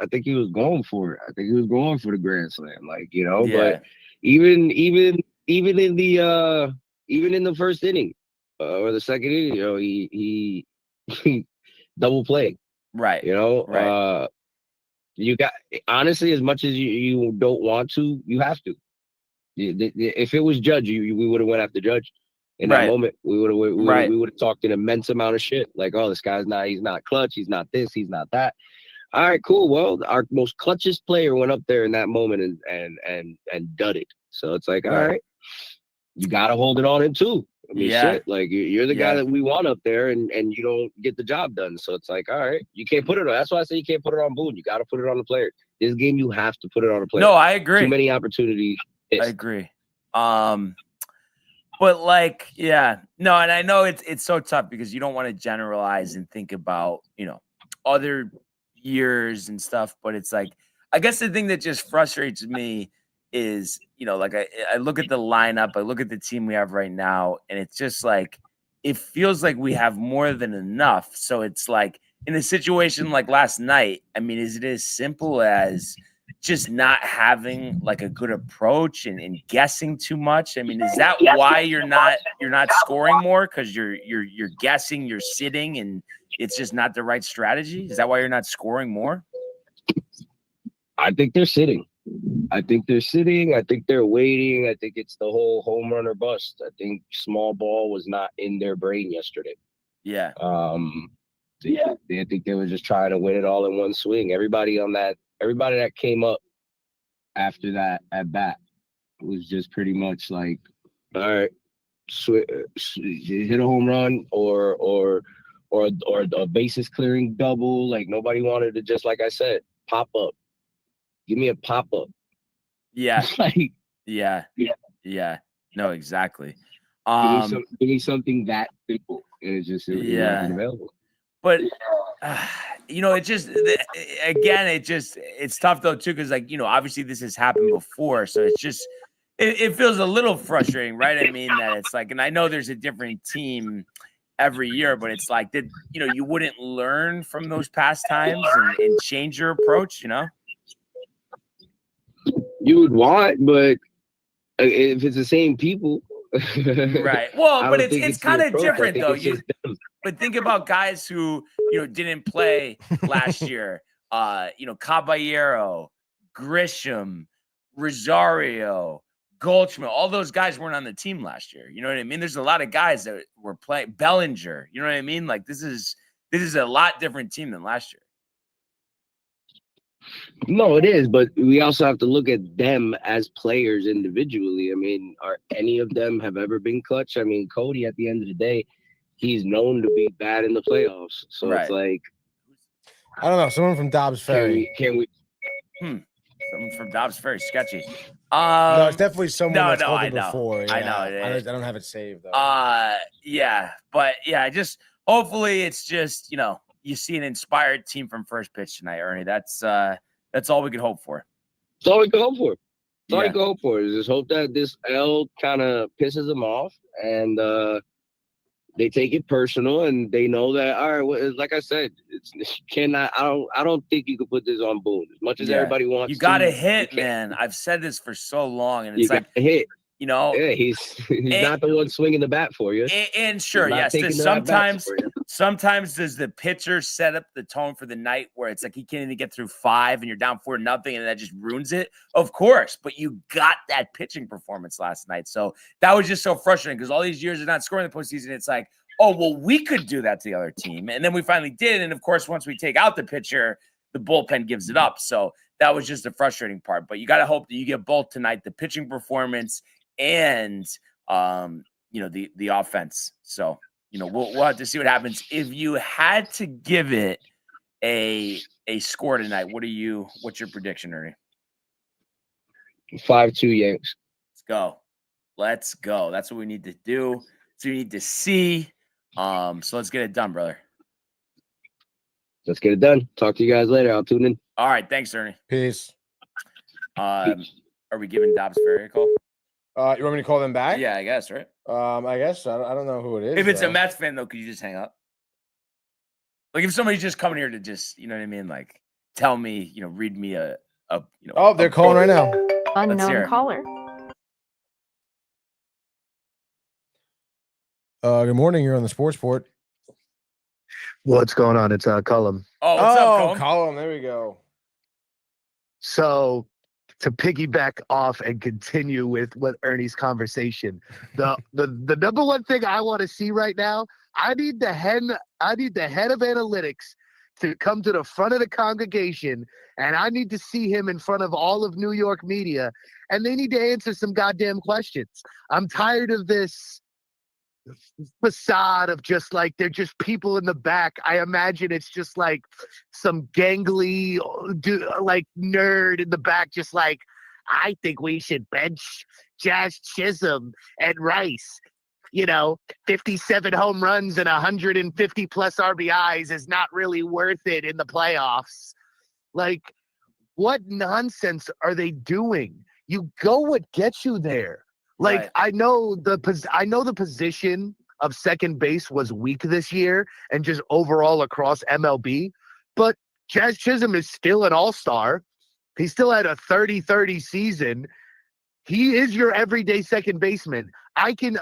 going for it. I think he was going for the grand slam, like, But even in the first inning or the second inning, he double play. Right. Right. You got, honestly, as much as you don't want to, you have to. If it was Judge, we would have went after Judge. In that moment, we would have talked an immense amount of shit. Like, oh, this guy's he's not clutch. He's not this. He's not that. All right, cool. Well, our most clutchest player went up there in that moment and dudded. So it's like, all right, you got to hold it on him too. I mean, shit, like you're the guy that we want up there, and you don't get the job done. So it's like, all right, you can't put it on. That's why I say you can't put it on Boone. You got to put it on the player. This game, you have to put it on the player. No, I agree. Too many opportunities. I agree. But like, no, and I know it's so tough because you don't want to generalize and think about, other years and stuff. But it's like, I guess the thing that just frustrates me is, like I look at the lineup, I look at the team we have right now, and it's just like, it feels like we have more than enough. So it's like in a situation like last night, I mean, is it as simple as just not having like a good approach and guessing too much? I mean, is that why you're not scoring more? Because you're guessing, you're sitting, and it's just not the right strategy? Is that why you're not scoring more? I think they're sitting. I think they're waiting. I think it's the whole home run or bust. I think small ball was not in their brain yesterday. Yeah. I think they were just trying to win it all in one swing. Everybody that came up after that at bat was just pretty much like, all right, hit a home run or a bases clearing double. Like nobody wanted to just, like I said, pop up. Give me a pop up. Yeah. Like, yeah. No, exactly. Give me something that simple. And it wasn't available. But it's tough though too, because like, obviously this has happened before, so it's just it feels a little frustrating, right? I mean, that it's like, and I know there's a different team every year, but it's like, you wouldn't learn from those past times and change your approach, You would want, but if it's the same people, right? Well, but it's kind of different though. But think about guys who didn't play last year. Caballero, Grisham, Rosario, Goldschmidt. All those guys weren't on the team last year. You know what I mean? There's a lot of guys that were playing. Bellinger. You know what I mean? Like this is a lot different team than last year. No, it is, but we also have to look at them as players individually. I mean, are any of them have ever been clutch? I mean, Cody, at the end of the day, he's known to be bad in the playoffs. So It's like, I don't know, someone from Dobbs Ferry. Can we? Someone from Dobbs Ferry, sketchy. No, it's definitely someone that's spoken I know. before. Yeah. I know. I don't have it saved though. Just hopefully it's just you see an inspired team from first pitch tonight, Ernie. That's all we could hope for. That's all we can hope for. That's all you can hope for is just hope that this L kind of pisses them off and they take it personal and they know that, all right, like I said, I don't think you could put this on Boone as much as everybody wants. You got to hit, man. I've said this for so long, and it's like hit. Yeah, he's not the one swinging the bat for you. And sure, yes, sometimes does the pitcher set up the tone for the night where it's like he can't even get through 5 and you're down 4-0 and that just ruins it? Of course, but you got that pitching performance last night. So that was just so frustrating because all these years of not scoring in the postseason, it's like, oh, well, we could do that to the other team. And then we finally did. And of course, once we take out the pitcher, the bullpen gives it up. So that was just the frustrating part. But you got to hope that you get both tonight, the pitching performance and the offense. So we'll have to see what happens. If you had to give it a score tonight, what's your prediction, Ernie? 5-2 Yanks. Let's go. That's what we need to do. So we need to see. So let's get it done, brother. Let's get it done. Talk to you guys later. I'll tune in. All right, thanks, Ernie. Peace. Are we giving Dobbs Ferry a call? You want me to call them back? Yeah, I guess, right? I guess. I don't know who it is. If it's a Mets fan, though, could you just hang up? Like, if somebody's just coming here to just, you know what I mean? Like, tell me, read me a Oh, they're calling right now. Unknown caller. Good morning. You're on the Sports Port. What's going on? It's Cullum. Oh, what's up, Cullum? There we go. So to piggyback off and continue with what Ernie's conversation, the number one thing I want to see right now, I need the head of analytics to come to the front of the congregation, and I need to see him in front of all of New York media, and they need to answer some goddamn questions. I'm tired of this facade of just like they're just people in the back. I imagine it's just like some gangly nerd in the back, just like, I think we should bench Jazz Chisholm and Rice. 57 home runs and 150 plus RBIs is not really worth it in the playoffs. Like, what nonsense are they doing? You go what gets you there. Like, right. I know the position of second base was weak this year and just overall across MLB, but Jazz Chisholm is still an all-star. He still had a 30-30 season. He is your everyday second baseman. I can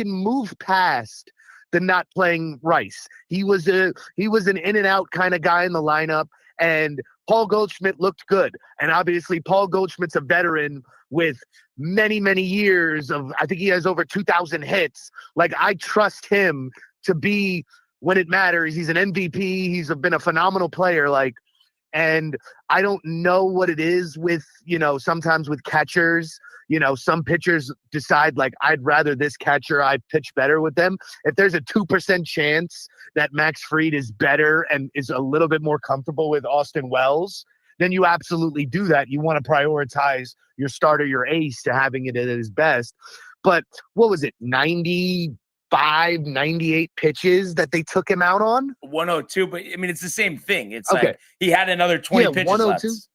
move past the not playing Rice. He was an in and out kind of guy in the lineup, and Paul Goldschmidt looked good. And obviously Paul Goldschmidt's a veteran with many, many years of, I think he has over 2,000 hits. Like, I trust him to be, when it matters, he's an MVP. He's been a phenomenal player. And I don't know what it is with, sometimes with catchers, some pitchers decide like, I'd rather this catcher, I pitch better with them. If there's a 2% chance that Max Fried is better and is a little bit more comfortable with Austin Wells, then you absolutely do that. You want to prioritize your starter, your ace, to having it at his best. But what was it, 95, 98 pitches that they took him out on? 102, but I mean, it's the same thing. It's okay. Like he had another 20 pitches 102. Left.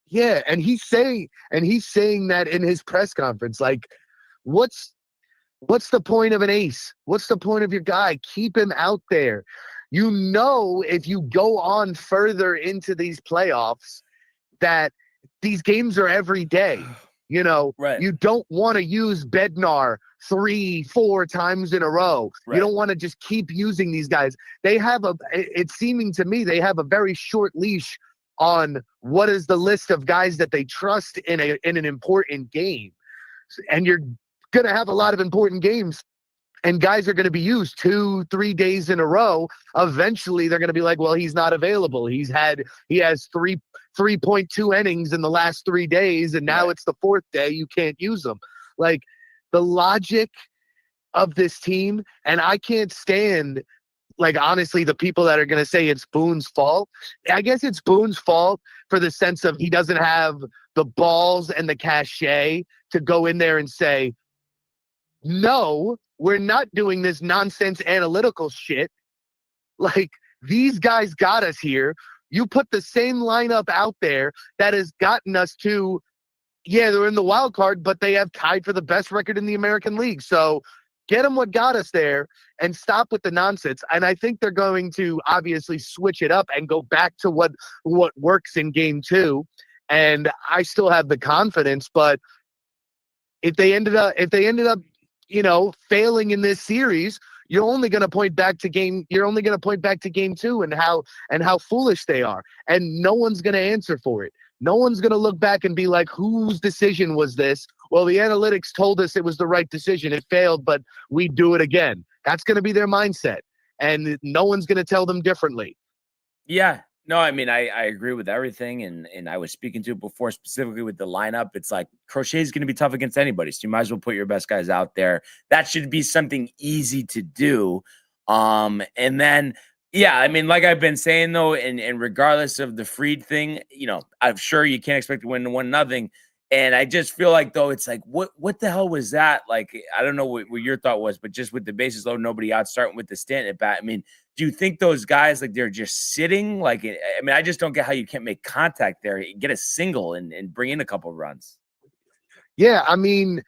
Yeah, and he's saying that in his press conference. Like, what's the point of an ace? What's the point of your guy? Keep him out there. If you go on further into these playoffs, that these games are every day. Right. You don't want to use Bednar 3-4 times in a row. Right. You don't want to just keep using these guys. It's seeming to me they have a very short leash on what is the list of guys that they trust in an important game. And you're going to have a lot of important games, and guys are going to be used 2-3 days in a row. Eventually they're going to be like, well, he's not available. He has 3.2 innings in the last 3 days, and now it's the fourth day. You can't use them. Like, the logic of this team, and I can't stand, like, honestly, the people that are going to say it's Boone's fault. I guess it's Boone's fault for the sense of he doesn't have the balls and the cachet to go in there and say, no, we're not doing this nonsense analytical shit. Like, these guys got us here. You put the same lineup out there that has gotten us to, they're in the wild card, but they have tied for the best record in the American League. So get them what got us there and stop with the nonsense. And I think they're going to obviously switch it up and go back to what works in game 2. And I still have the confidence, but if they ended up, failing in this series, you're only going to point back to game 2 and how foolish they are. And no one's going to answer for it. No one's going to look back and be like, whose decision was this? Well, the analytics told us it was the right decision. It failed, but we do it again. That's going to be their mindset. And no one's going to tell them differently. Yeah. No, I mean, I agree with everything. And I was speaking to it before, specifically with the lineup. It's like Crochet is going to be tough against anybody. So you might as well put your best guys out there. That should be something easy to do. And then, yeah, I mean, like I've been saying, though, and regardless of the Fried thing, I'm sure you can't expect to win 1-0. And I just feel like, though, it's like, what the hell was that? Like, I don't know what your thought was, but just with the bases loaded, nobody out, starting with the Stanton at bat. I mean, do you think those guys, like, they're just sitting? Like, I mean, I just don't get how you can't make contact there, get a single and bring in a couple runs. Yeah, I mean,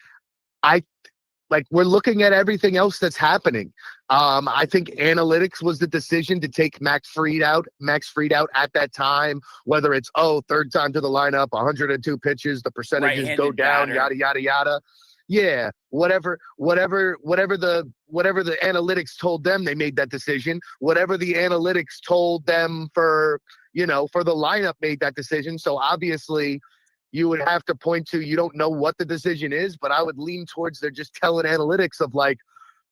we're looking at everything else that's happening. I think analytics was the decision to take Max Fried out at that time, whether it's, third time to the lineup, 102 pitches, the percentages go down, yada, yada, yada. Yeah, whatever the analytics told them, they made that decision. Whatever the analytics told them for the lineup, made that decision. So obviously you would have to point to, you don't know what the decision is, but I would lean towards they're just telling analytics of like,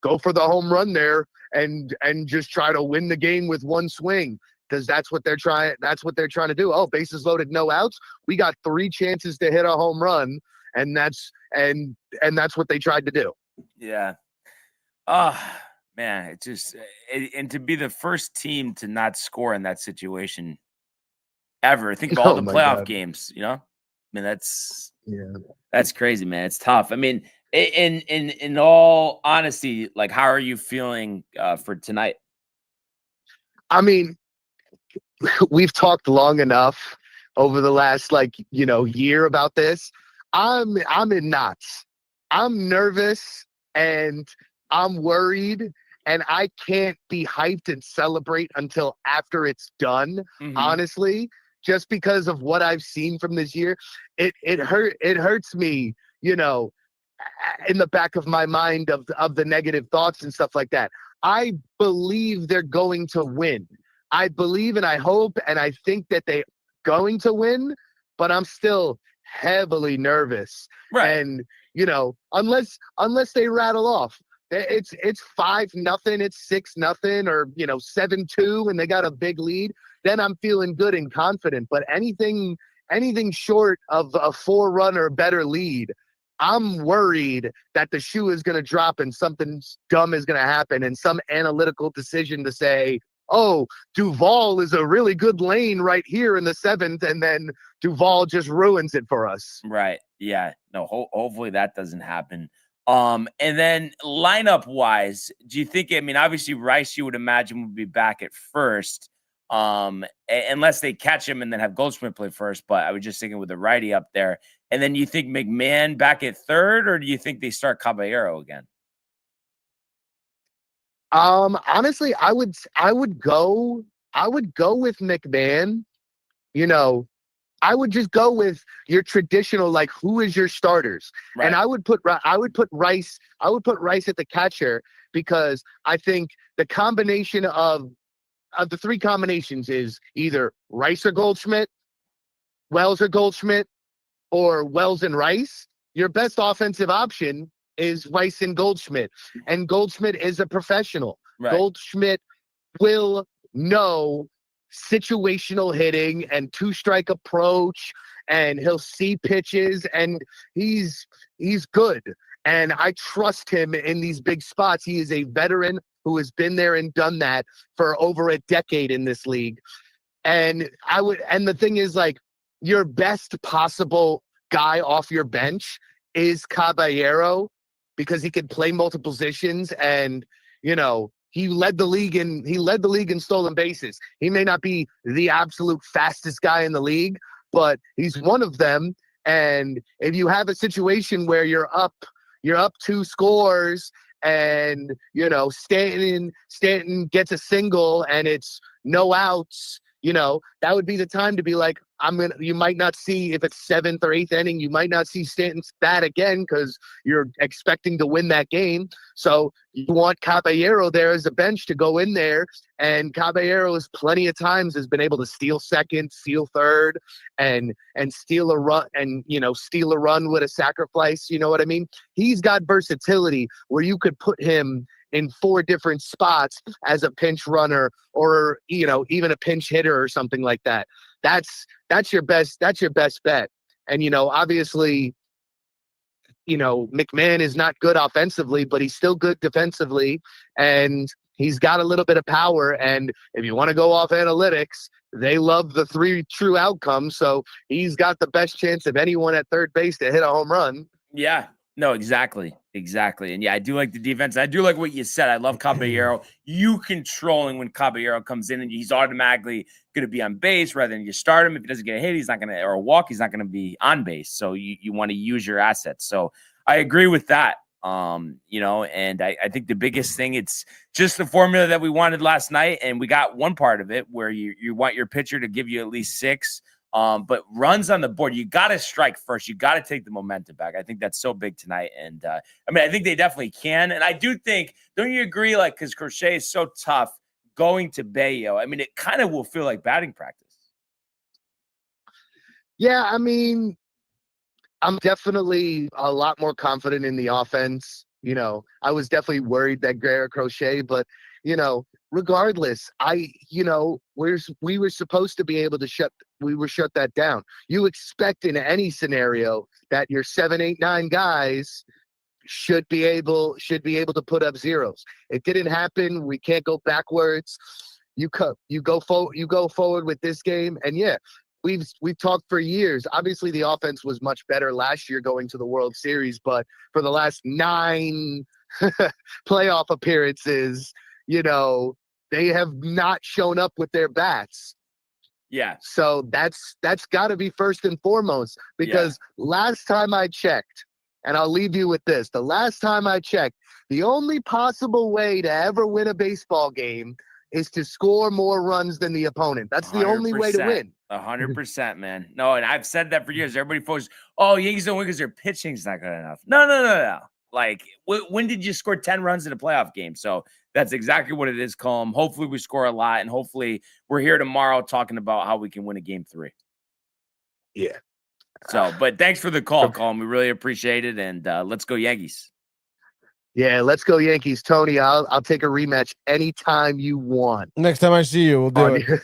go for the home run there and just try to win the game with one swing, because that's what they're trying to do. Oh, bases loaded, no outs. We got 3 chances to hit a home run, and that's what they tried to do. Yeah. Oh, man, it just and to be the first team to not score in that situation ever. Think of all the playoff games, I mean, that's crazy, man. It's tough. I mean, in all honesty, like, how are you feeling for tonight? I mean, we've talked long enough over the last year about this. I'm in knots. I'm nervous and I'm worried, and I can't be hyped and celebrate until after it's done. Mm-hmm. Honestly, just because of what I've seen from this year, it hurts me, in the back of my mind of the negative thoughts and stuff like that. I believe they're going to win. I believe and I hope and I think that they're going to win, but I'm still heavily nervous. Right. And, unless they rattle off, it's 5-0, it's 6-0, or 7-2, and they got a big lead, then I'm feeling good and confident. But anything short of a 4-run or better lead, I'm worried that the shoe is going to drop and something dumb is going to happen, and some analytical decision to say, oh, Duvall is a really good lane right here in the 7th, and then Duvall just ruins it for us. Right. Yeah. No, hopefully that doesn't happen. And then lineup wise, do you think, I mean, obviously Rice, you would imagine, would be back at first, unless they catch him and then have Goldschmidt play first. But I was just thinking with the righty up there. And then you think McMahon back at third, or do you think they start Caballero again? Honestly, I would go with McMahon. I would just go with your traditional, like, who is your starters? Right. And I would put Rice at the catcher, because I think the combination of the 3 combinations is either Rice or Goldschmidt, Wells or Goldschmidt, or Wells and Rice. Your best offensive option is Rice and Goldschmidt. And Goldschmidt is a professional. Right. Goldschmidt will know situational hitting and 2-strike approach, and he'll see pitches, and he's good. And I trust him in these big spots. He is a veteran who has been there and done that for over a decade in this league. And the thing is, like, your best possible guy off your bench is Caballero, because he can play multiple positions, and he led the league in stolen bases. He may not be the absolute fastest guy in the league, but he's one of them. And if you have a situation where you're up 2 scores, and Stanton gets a single and it's no outs, that would be the time to be like, you might not see, if it's 7th or 8th inning, you might not see Stanton bat again because you're expecting to win that game. So you want Caballero there as a bench to go in there. And Caballero has plenty of times has been able to steal second, steal third, and steal a run, and, steal a run with a sacrifice. You know what I mean? He's got versatility where you could put him in 4 different spots as a pinch runner or, even a pinch hitter or something like that. That's your best bet. And, obviously, McMahon is not good offensively, but he's still good defensively, and he's got a little bit of power. And if you want to go off analytics, they love the 3 true outcomes. So he's got the best chance of anyone at third base to hit a home run. Yeah. No, exactly. And yeah, I do like the defense. I do like what you said. I love Caballero. You controlling when Caballero comes in and he's automatically going to be on base rather than you start him. If he doesn't get a hit, he's not going to, or a walk, he's not going to be on base. So you want to use your assets. So I agree with that. And I think the biggest thing, it's just the formula that we wanted last night. And we got one part of it where you want your pitcher to give you at least 6. But runs on the board, you got to strike first. You got to take the momentum back. I think that's so big tonight. And I think they definitely can. And I do think, don't you agree? Because Crochet is so tough going to Bayo. It kind of will feel like batting practice. Yeah. I'm definitely a lot more confident in the offense. I was definitely worried that Garrett Crochet, but, regardless, we were supposed to be able to shut that down. You expect in any scenario that your 7, 8, 9 guys should be able to put up zeros. It didn't happen. We can't go backwards. You go forward with this game. And yeah, we've talked for years. Obviously the offense was much better last year going to the World Series, but for the last 9 playoff appearances, they have not shown up with their bats. Yeah. So that's got to be first and foremost, because last time I checked, and I'll leave you with this, the last time I checked, the only possible way to ever win a baseball game is to score more runs than the opponent. That's the only way to win. 100%, man. No, and I've said that for years. Everybody focuses, Yankees don't win because their pitching's not good enough. No. When did you score 10 runs in a playoff game? So that's exactly what it is, Colm. Hopefully we score a lot, and hopefully we're here tomorrow talking about how we can win a game 3. Yeah. So, but thanks for the call, Colm. We really appreciate it, and let's go Yankees. Yeah, let's go Yankees. Tony, I'll take a rematch anytime you want. Next time I see you, we'll do it.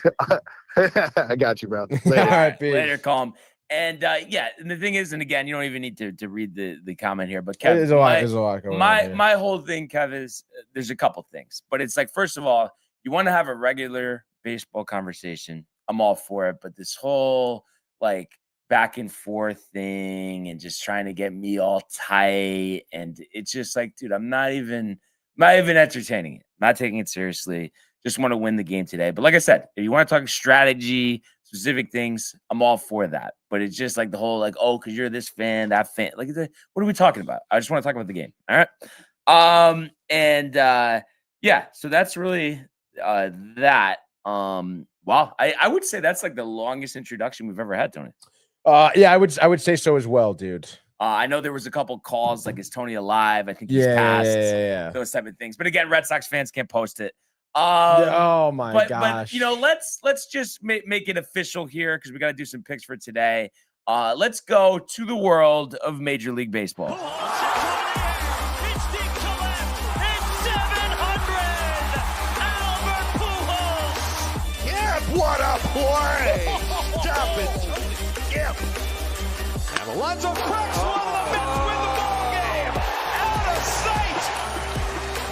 I got you, bro. Later. All right, later, Colm. And and the thing is, and again, you don't even need to read the comment here, but Kev, my whole thing, Kev, is there's a couple things, but it's like, first of all, you want to have a regular baseball conversation. I'm all for it, but this whole back and forth thing and just trying to get me all tight, and it's just like, dude, I'm not even entertaining it. I'm not taking it seriously. Just want to win the game today. But like I said, if you want to talk strategy, specific things, I'm all for that. But it's just like the whole because you're this fan, that fan. What are we talking about? I just want to talk about the game. All right. So that's really that. Wow. I would say that's the longest introduction we've ever had, Tony. I would say so as well, dude. I know there was a couple calls is Tony alive? I think he's passed. Yeah. Those type of things. But again, Red Sox fans can't post it. Oh my gosh. But let's just make it official here, because we got to do some picks for today. Let's go to the world of Major League Baseball. What a play! Stop it! Yep. And Alonso cracks one of the Mets win the ball game. Out of sight.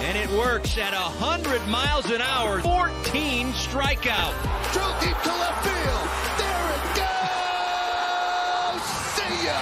And it works at 100 miles an hour. 14 strikeout. Drove deep to left field. There it goes. See ya.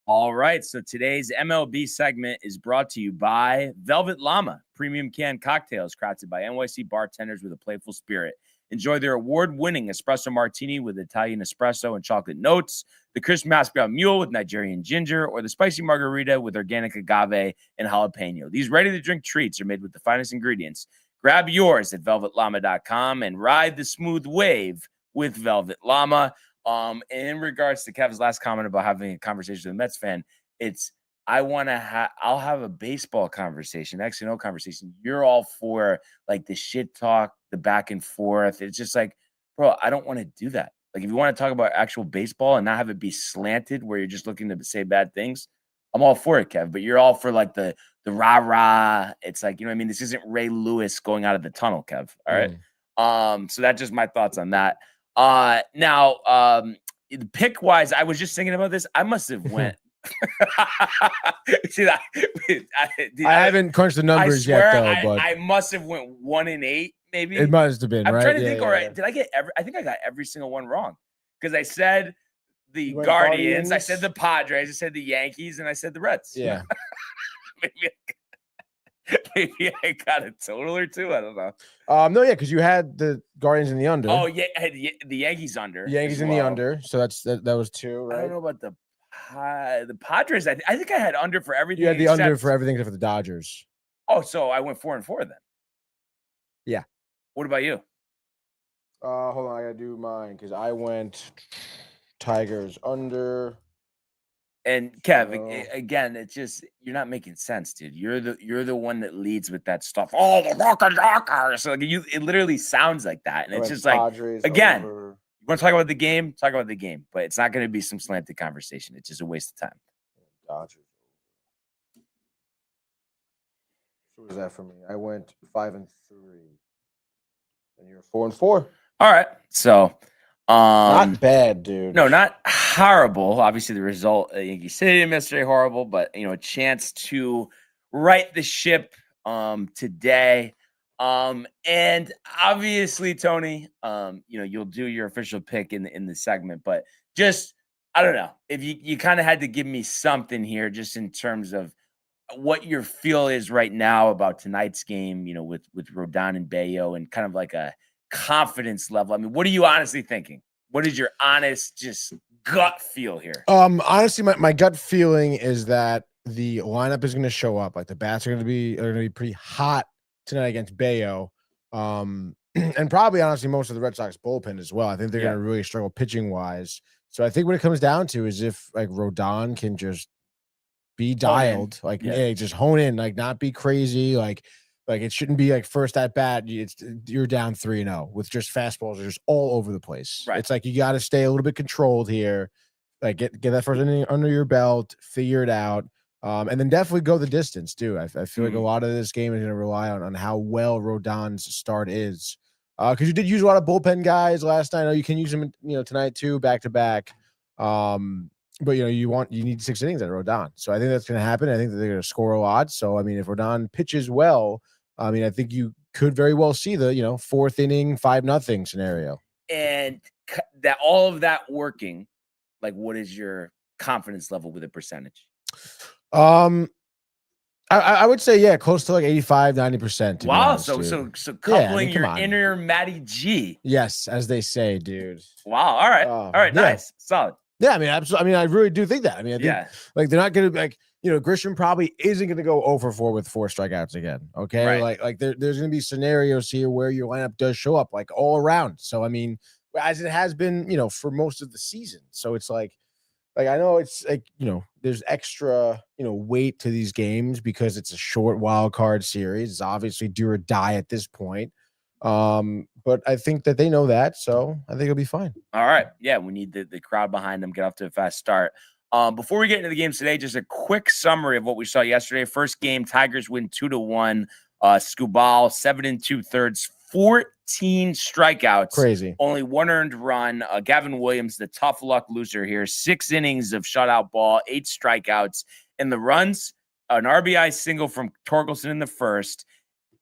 All right, so today's MLB segment is brought to you by Velvet Llama, premium canned cocktails crafted by NYC bartenders with a playful spirit. Enjoy their award-winning espresso martini with Italian espresso and chocolate notes, the crisp mashed brown mule with Nigerian ginger, or the spicy margarita with organic agave and jalapeno. These ready-to-drink treats are made with the finest ingredients, Grab yours at velvetllama.com and ride the smooth wave with Velvet Llama. In regards to Kev's last comment about having a conversation with a Mets fan, I'll have a baseball conversation, actually no conversation. You're all for like the shit talk, the back and forth. It's just like, bro, I don't want to do that. Like, if you want to talk about actual baseball and not have it be slanted where you're just looking to say bad things, I'm all for it, Kev. But you're all for like the rah-rah. It's like, you know what I mean? This isn't Ray Lewis going out of the tunnel, Kev. All right. So that's just my thoughts on that. Now, pick wise, I was just thinking about this. I must have went. See, I haven't crunched the numbers yet, though. But I must have went 1-8, maybe. It must have been. I'm right? trying to think. All right, did I get I think I got every single one wrong because I said the Guardians, I said the Padres, I said the Yankees, and I said the Reds. Yeah. Maybe I got a total or two. I don't know. No, yeah, because you had the Guardians in the under. Oh yeah, I had the Yankees under. Yankees in the under. So that was 2, right? I don't know about the Padres. I think I had under for everything. You had the under for everything except for the Dodgers. Oh, so I went 4-4 then. Yeah. What about you? Hold on, I gotta do mine because I went Tigers under. And Kev, again, it's just you're not making sense, dude. You're the one that leads with that stuff. Oh, the rocker. So it literally sounds like that, and it's just like Padres again. Over. You want to talk about the game? Talk about the game, but it's not going to be some slanted conversation. It's just a waste of time. Dodgers. What was that for me? I went 5-3, and you're 4-4. All right, so not bad, dude. No, not horrible. Obviously, the result at Yankee Stadium yesterday horrible, but a chance to right the ship today. And obviously, Tony, you'll do your official pick in the segment, but just I don't know if you kind of had to give me something here, just in terms of what your feel is right now about tonight's game. With Rodon and Bayo, and kind of like a confidence level. I mean, what are you honestly thinking? What is your honest, just gut feel here? Honestly, my gut feeling is that the lineup is going to show up. Like the bats are going to be pretty hot tonight against Bayo. And probably honestly most of the Red Sox bullpen as well. I think they're going to really struggle pitching wise. So I think what it comes down to is if like Rodon can just be dialed, just hone in, like not be crazy, like it shouldn't be like first at bat. You're down 3-0 with just fastballs are just all over the place. Right. It's like you got to stay a little bit controlled here. Like get that first inning under your belt, figure it out. And then definitely go the distance too. I feel like a lot of this game is going to rely on how well Rodon's start is. Because you did use a lot of bullpen guys last night. I know you can use them, tonight too, back to back. But you need 6 innings at Rodon. So I think that's going to happen. I think that they're going to score a lot. So I mean, if Rodon pitches well, I think you could very well see the 4th inning 5-0 scenario. And that all of that working, like, what is your confidence level with a percentage? I would say, close to like 85-90%. Wow. Honest, so coupling your inner Matty G. Yes, as they say, dude. Wow. All right. All right. Nice. Solid. Yeah, absolutely. I really do think that. I think like they're not going to Grisham probably isn't going to go 0-4 with 4 strikeouts again. Okay. Right. Like there's going to be scenarios here where your lineup does show up like all around. So, as it has been, for most of the season. So it's like I know it's like, there's extra, weight to these games because it's a short wild card series. It's obviously do or die at this point. But I think that they know that, so I think it'll be fine. All right. Yeah, we need the crowd behind them, get off to a fast start. Before we get into the games today, just a quick summary of what we saw yesterday. First game, Tigers win 2-1. Skubal, 7 2/3, 14 strikeouts. Crazy. Only 1 earned run. Gavin Williams, the tough luck loser here. 6 innings of shutout ball, 8 strikeouts. And the runs, an RBI single from Torkelson in the first,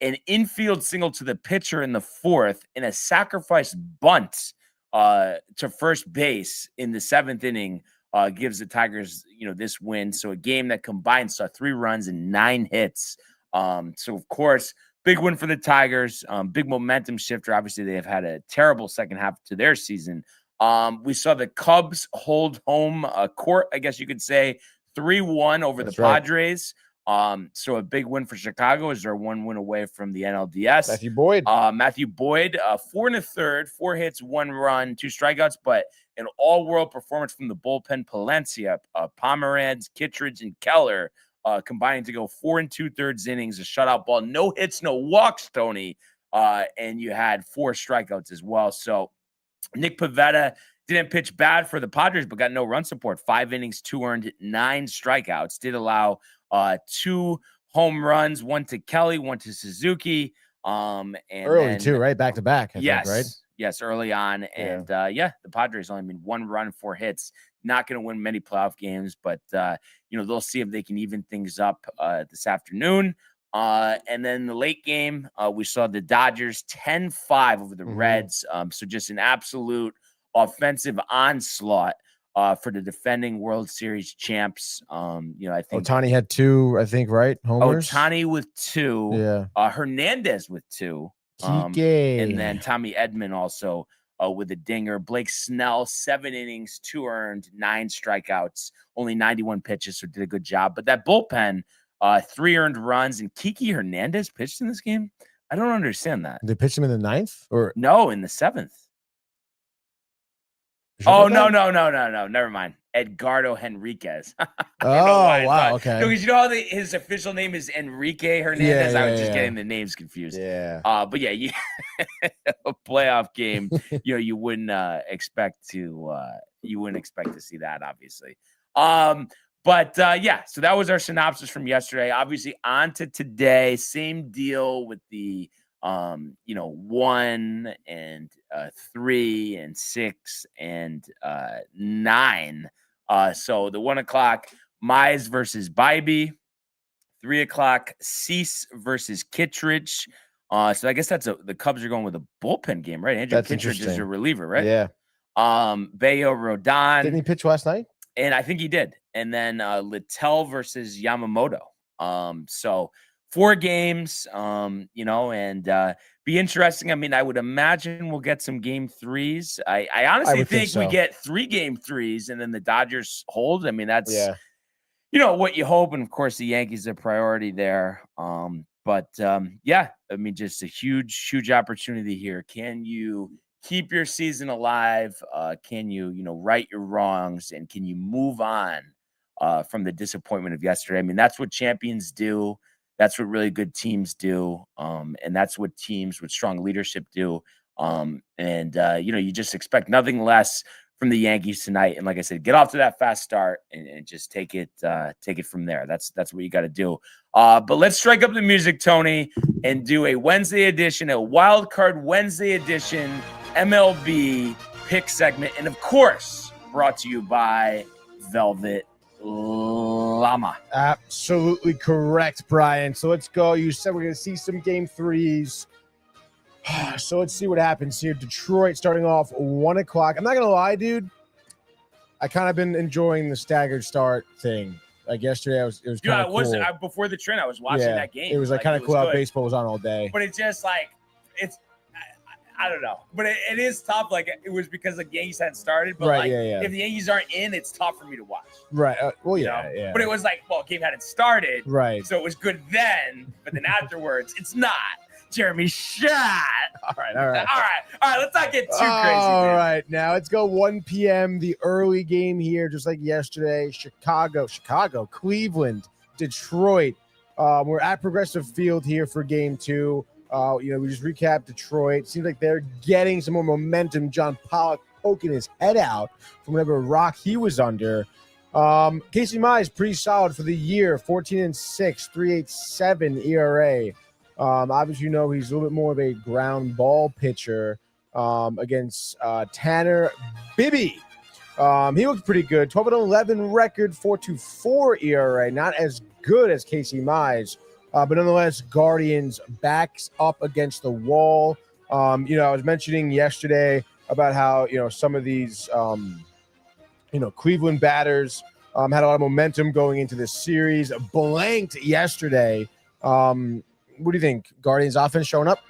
an infield single to the pitcher in the 4th, and a sacrifice bunt to first base in the 7th inning gives the Tigers, this win. So a game that combined saw 3 runs and 9 hits. So of course, big win for the Tigers. Big momentum shifter. Obviously, they have had a terrible second half to their season. We saw the Cubs hold home court, I guess you could say, 3-1 over the Padres. So a big win for Chicago as they're 1 win away from the NLDS. Matthew Boyd. 4 1/3, 4 hits, 1 run, 2 strikeouts, but an all-world performance from the bullpen. Palencia, Pomeranz, Kittredge, and Keller combining to go 4 2/3 innings, a shutout ball, no hits, no walks, Tony, and you had 4 strikeouts as well. So Nick Pivetta didn't pitch bad for the Padres, but got no run support. 5 innings, 2 earned, 9 strikeouts. Did allow 2 home runs, 1 to Kelly, 1 to Suzuki. And early then, too, right? Back to back. I yes, think, right? Yes, early on. And the Padres only made 1 run, 4 hits. Not going to win many playoff games, but they'll see if they can even things up this afternoon. And then the late game, we saw the Dodgers 10-5 over the Reds. So just an absolute offensive onslaught for the defending World Series champs. I think Ohtani had 2, I think, right? Homers. Ohtani with 2. Yeah. Hernandez with 2. Kike. And then Tommy Edman also with a dinger. Blake Snell, 7 innings, 2 earned, 9 strikeouts, only 91 pitches, so did a good job. But that bullpen, 3 earned runs, and Kike Hernandez pitched in this game. I don't understand that. They pitched him in the 9th, or no, in the 7th. Oh, no. Never mind. Edgardo Henriquez. Wow. Okay. No, because you know how his official name is Enrique Hernandez. I was just getting the names confused. Yeah. But yeah, a playoff game. You wouldn't expect to. You wouldn't expect to see that, obviously. But so that was our synopsis from yesterday. Obviously, on to today. Same deal with the 1 and 3 and 6 and 9. So the 1 o'clock, Mize versus Bybee. 3 o'clock, Cease versus Kittredge. So I guess the Cubs are going with a bullpen game, right? Andrew Kittredge is a reliever, right? Yeah. Bayo Rodon. Didn't he pitch last night? And I think he did. And then Littell versus Yamamoto. So 4 games, and be interesting. I mean, I would imagine we'll get some game 3s. I honestly think we get 3 game 3s, and then the Dodgers hold. I mean, that's what you hope. And of course, the Yankees are priority there. But I mean, just a huge opportunity here. Can you keep your season alive? Can you, right your wrongs, and can you move on from the disappointment of yesterday? I mean, that's what champions do. That's what really good teams do. And that's what teams with strong leadership do. You just expect nothing less from the Yankees tonight. And like I said, get off to that fast start and just take it from there. That's what you got to do. But let's strike up the music, Tony, and do a Wednesday edition, a wild card Wednesday edition MLB pick segment. And of course, brought to you by Velvet Llama. Absolutely correct, Brian. So let's go. You said we're going to see some game 3s. So let's see what happens here. Detroit starting off 1 o'clock. I'm not going to lie, dude. I kind of been enjoying the staggered start thing. Like yesterday, it was kind of cool. Before the trend, I was watching that game. It was kind of cool how baseball was on all day. But it's just I don't know. But it is tough. Like, it was because the Yankees hadn't started. But if the Yankees aren't in, it's tough for me to watch. Right. Yeah. But it was game hadn't started. Right. So it was good then. But then afterwards, it's not. Jeremy shot. All right. Let's not get too crazy. All right. Now let's go 1 p.m. The early game here, just like yesterday. Chicago, Cleveland, Detroit. We're at Progressive Field here for game 2. We just recapped Detroit. Seems like they're getting some more momentum. John Pollock poking his head out from whatever rock he was under. Casey Mize, pretty solid for the year. 14-6, 3.87 ERA. Obviously, he's a little bit more of a ground ball pitcher against Tanner Bibby. He looked pretty good. 12-11 record, 4.24 ERA. Not as good as Casey Mize. But nonetheless, Guardians backs up against the wall. I was mentioning yesterday about how, some of these, Cleveland batters had a lot of momentum going into this series. Blanked yesterday. What do you think? Guardians offense showing up?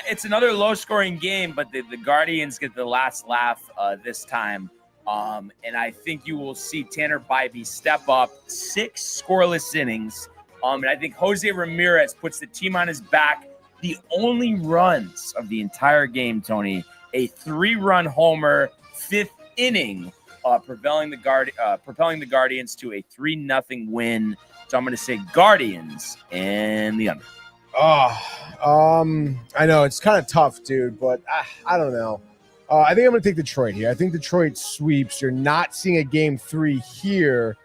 It's another low-scoring game, but the Guardians get the last laugh this time. And I think you will see Tanner Bybee step up 6 scoreless innings. And I think Jose Ramirez puts the team on his back. The only runs of the entire game, Tony, a 3-run homer, 5th inning, propelling the Guardians to a 3-0 win. So I'm going to say Guardians and the under. I know it's kind of tough, dude, but I don't know. I think I'm going to take Detroit here. I think Detroit sweeps. You're not seeing a game 3 here.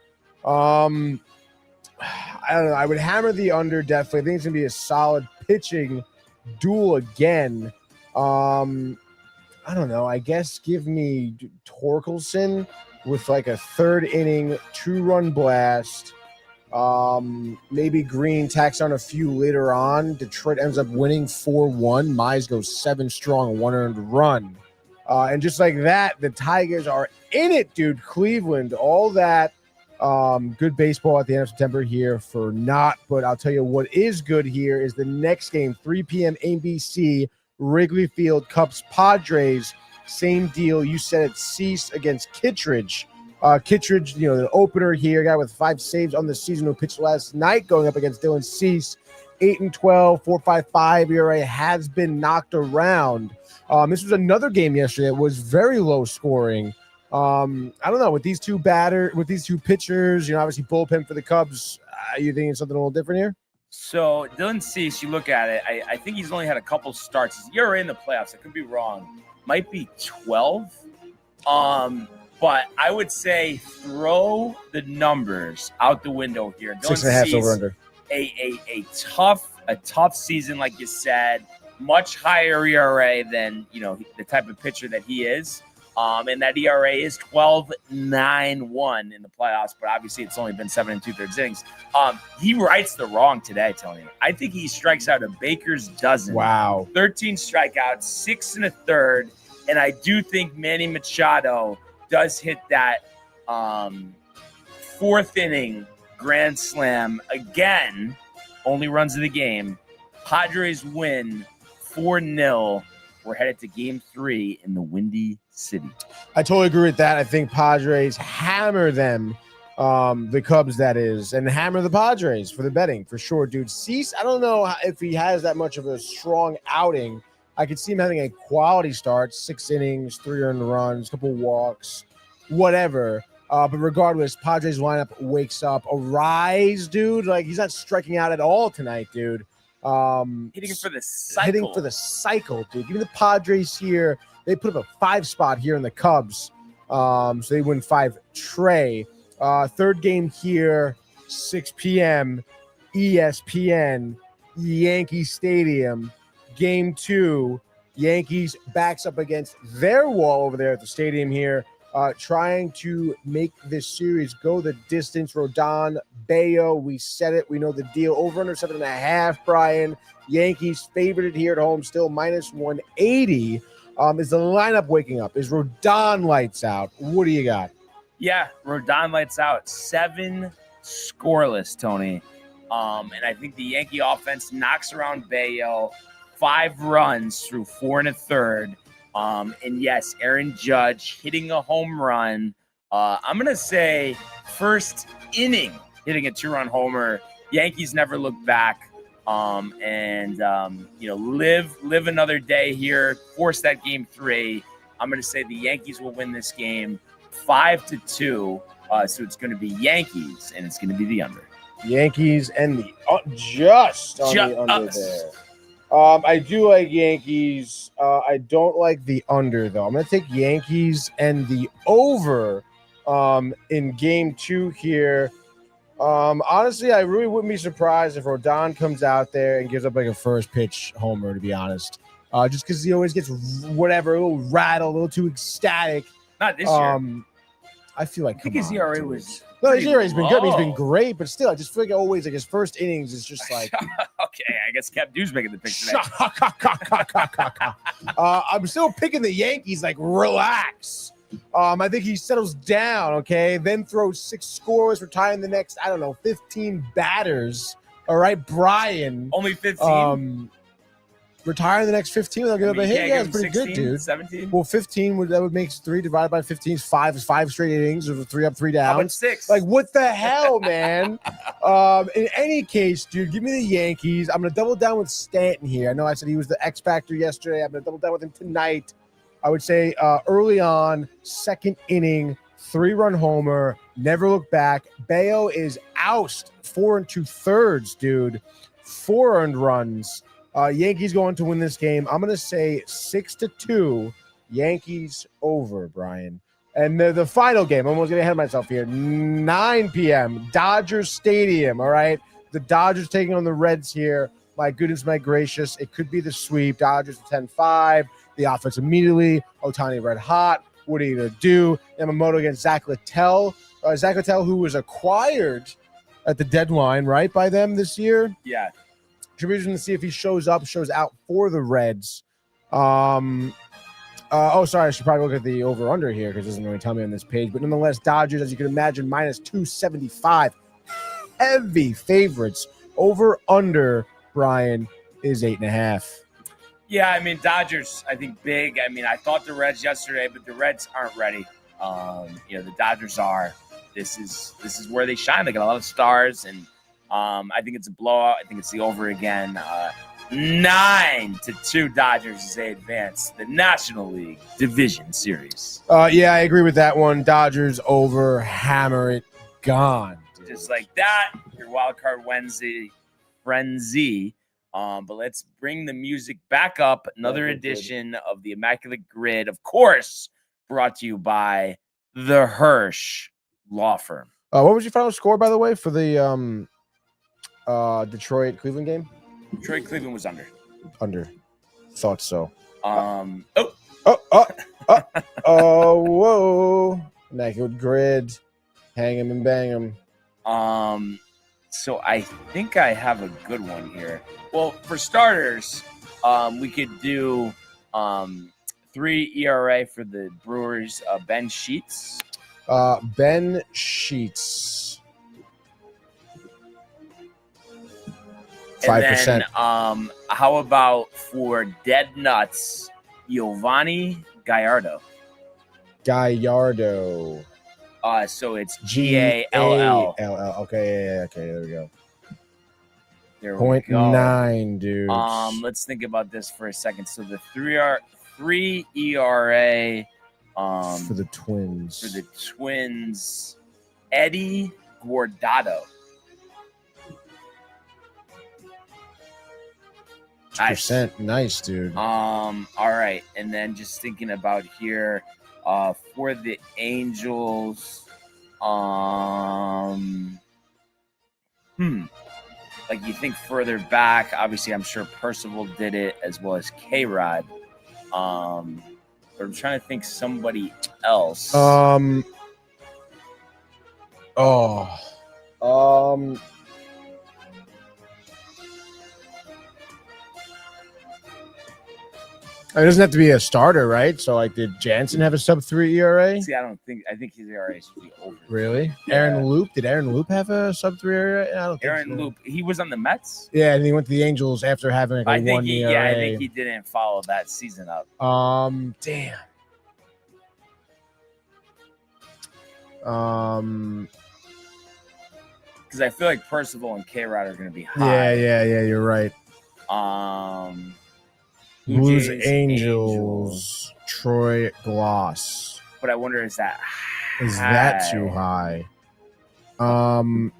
I don't know. I would hammer the under, definitely. I think it's going to be a solid pitching duel again. I don't know. I guess give me Torkelson with like a 3rd inning, 2-run blast. Maybe Green tacks on a few later on. Detroit ends up winning 4-1. Mize goes 7 strong, 1 earned run. And just like that, the Tigers are in it, dude. Cleveland, all that good baseball at the end of September here for not. But I'll tell you what is good here is the next game, 3 p.m. ABC, Wrigley Field, Cubs, Padres. Same deal. You said it, Cease against Kittredge. Kittredge, the opener here, guy with 5 saves on the season who pitched last night going up against Dylan Cease. 8-12, 4.55 ERA, has been knocked around. This was another game yesterday that was very low scoring. I don't know, with these two pitchers, obviously bullpen for the Cubs, you thinking something a little different here? So Dylan Cease, you look at it, I think he's only had a couple starts. His ERA in the playoffs, I could be wrong, might be 12. But I would say throw the numbers out the window here. Dylan 6.5 Cease, over under. A tough season, like you said, much higher ERA than the type of pitcher that he is. And that ERA is 12.91 in the playoffs, but obviously it's only been 7 2/3 innings. He rights the wrong today, Tony. I think he strikes out a baker's dozen. Wow. 13 strikeouts, 6 1/3, and I do think Manny Machado does hit that 4th inning grand slam again. Only runs of the game. Padres win 4-0. We're headed to game 3 in the Windy City. I totally agree with that. I think Padres hammer them, the Cubs, that is, and hammer the Padres for the betting, for sure, dude. Cease, I don't know if he has that much of a strong outing. I could see him having a quality start, 6 innings, 3 earned runs, couple walks, whatever. But regardless, Padres lineup wakes up. A rise, dude. Like, he's not striking out at all tonight, dude. Hitting for the cycle. Dude. Even the Padres here, they put up a 5 spot here in the Cubs. So they win 5 Trey. 3rd game here, 6 p.m. ESPN, Yankee Stadium. Game 2, Yankees backs up against their wall over there at the stadium here, trying to make this series go the distance. Rodon, Bayo, we said it. We know the deal. Over under 7.5, Brian. Yankees favored it here at home, still minus 180. Is the lineup waking up? Is Rodon lights out? What do you got? Yeah, Rodon lights out. 7 scoreless, Tony. And I think the Yankee offense knocks around Bayo. 5 runs through 4 1/3. And yes, Aaron Judge hitting a home run. I'm going to say 1st inning hitting a 2-run homer. Yankees never look back. Live another day here. Force that game 3. I'm going to say the Yankees will win this game 5-2. So it's going to be Yankees, and it's going to be the under. Yankees and the just on the under there. I do like Yankees. I don't like the under, though. I'm going to take Yankees and the over in game 2 here. Honestly, I really wouldn't be surprised if Rodon comes out there and gives up like a first pitch homer, to be honest. Just because he always gets whatever, a little rattled, a little too ecstatic. Not this year. I feel like I think his ERA was. No, his ERA has been good. He's been great, but still, I just feel like always like his first innings is just like. Okay, I guess Cap Dew's making the pick today. I'm still picking the Yankees. Like, relax. I think he settles down. Okay, then throws 6 scorers, retiring the next 15 batters. All right, Brian. Only 15. retire in the next 15 without giving up a hit. Yeah, it's pretty 16, good, dude. 17? Well, 15 would make 3 divided by 15 is 5 straight innings of 3 up, 3 down. How about 6? Like, what the hell, man? In any case, dude, give me the Yankees. I'm going to double down with Stanton here. I know I said he was the X factor yesterday. I'm going to double down with him tonight. I would say early on, second inning, 3-run homer, never look back. Bayo is oust 4 2/3, dude. 4 earned runs. Yankees going to win this game. I'm going to say 6-2. Yankees over, Brian. And the final game, I'm almost getting ahead of myself here. 9 p.m. Dodgers Stadium. All right. The Dodgers taking on the Reds here. My goodness, my gracious. It could be the sweep. Dodgers 10-5. The offense immediately. Ohtani red hot. What are you going to do? Yamamoto against Zach Littell. Zach Littell, who was acquired at the deadline, right, by them this year? Yeah. Should be interesting to see if he shows out for the Reds. Sorry, I should probably look at the over-under here because it doesn't really tell me on this page. But nonetheless, Dodgers, as you can imagine, minus 275. Heavy favorites. Over-under, Brian, is 8.5. Yeah, I mean, Dodgers, I think big. I mean, I thought the Reds yesterday, but the Reds aren't ready. The Dodgers are. This is where they shine. They got a lot of stars, and I think it's a blowout. I think it's the over again. 9-2 Dodgers as they advance the National League Division Series. Yeah, I agree with that one. Dodgers over, hammer it, gone. Dude. Just like that, your Wild Card Wednesday frenzy. But let's bring the music back up. Another edition of the Immaculate Grid, of course, brought to you by the Hirsch Law Firm. What was your final score, by the way, for the Detroit-Cleveland game? Detroit-Cleveland was under. Under. Thought so. Whoa. Immaculate Grid. Hang him and bang him. So I think I have a good one here. Well, for starters, we could do 3 ERA for the Brewers. Ben Sheets. Ben Sheets. 5%. And then, how about for Dead Nuts, Giovanni Gallardo? Gallardo. So it's Gall. Okay, okay, there we go. There we go. 0.9, dude. Let's think about this for a second. So the 3 ERA for the Twins. Eddie Guardado. Nice, dude. All right, and then just thinking about here, for the Angels, like you think further back, obviously I'm sure Percival did it as well as K-Rod. But I'm trying to think somebody else. It doesn't have to be a starter, right? So, like, did Jansen have a sub-3 ERA? See, I think his ERA should be over. Really? Yeah. Aaron Loop? Did Aaron Loop have a sub-3 ERA? I don't think Aaron so. Loop, he was on the Mets? Yeah, and he went to the Angels after having like a 1 ERA. Yeah, I think he didn't follow that season up. Damn. Because I feel like Percival and K-Rod are going to be high. Yeah, you're right. Blues, Jays, Angels, Troy Gloss. But I wonder, is that too high? Blue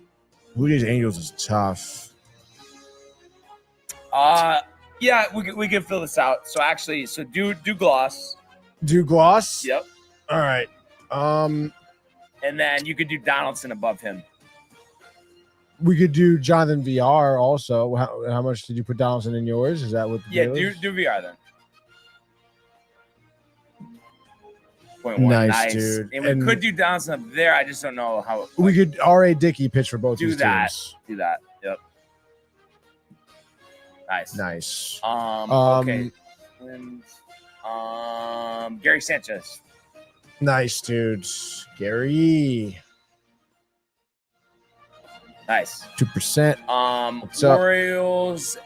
Jays, Angels is tough. Yeah, we can fill this out. So actually, do Gloss. Do Gloss? Yep. All right. And then you could do Donaldson above him. We could do Jonathan VR also. How much did you put Donaldson in yours? Is that what? Do VR then. 0.1. Nice, dude. And we could do Donaldson up there. I just don't know how. We could R.A. Dickey pitch for both do these that. teams. Do that. Yep. Nice. Okay. Gary Sanchez. Nice, dude. Gary. Nice. 2%. Orioles.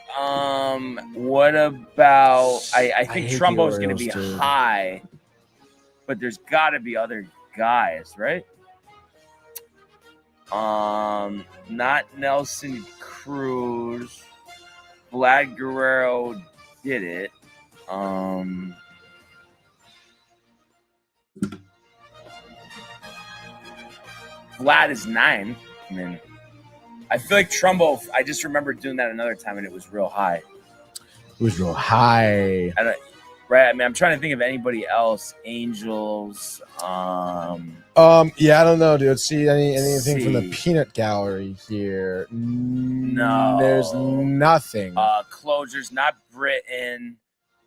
What about? I think hate the Trumbo's going to Orioles, be dude. high, but there's got to be other guys, right? Not Nelson Cruz. Vlad Guerrero did it. Vlad is 9. I mean, I feel like Trumbo. I just remember doing that another time, and it was real high. It was real high. Right. I mean, I'm trying to think of anybody else. Angels. Yeah, I don't know, dude. See anything from the peanut gallery here? No. There's nothing. Closers, not Britain.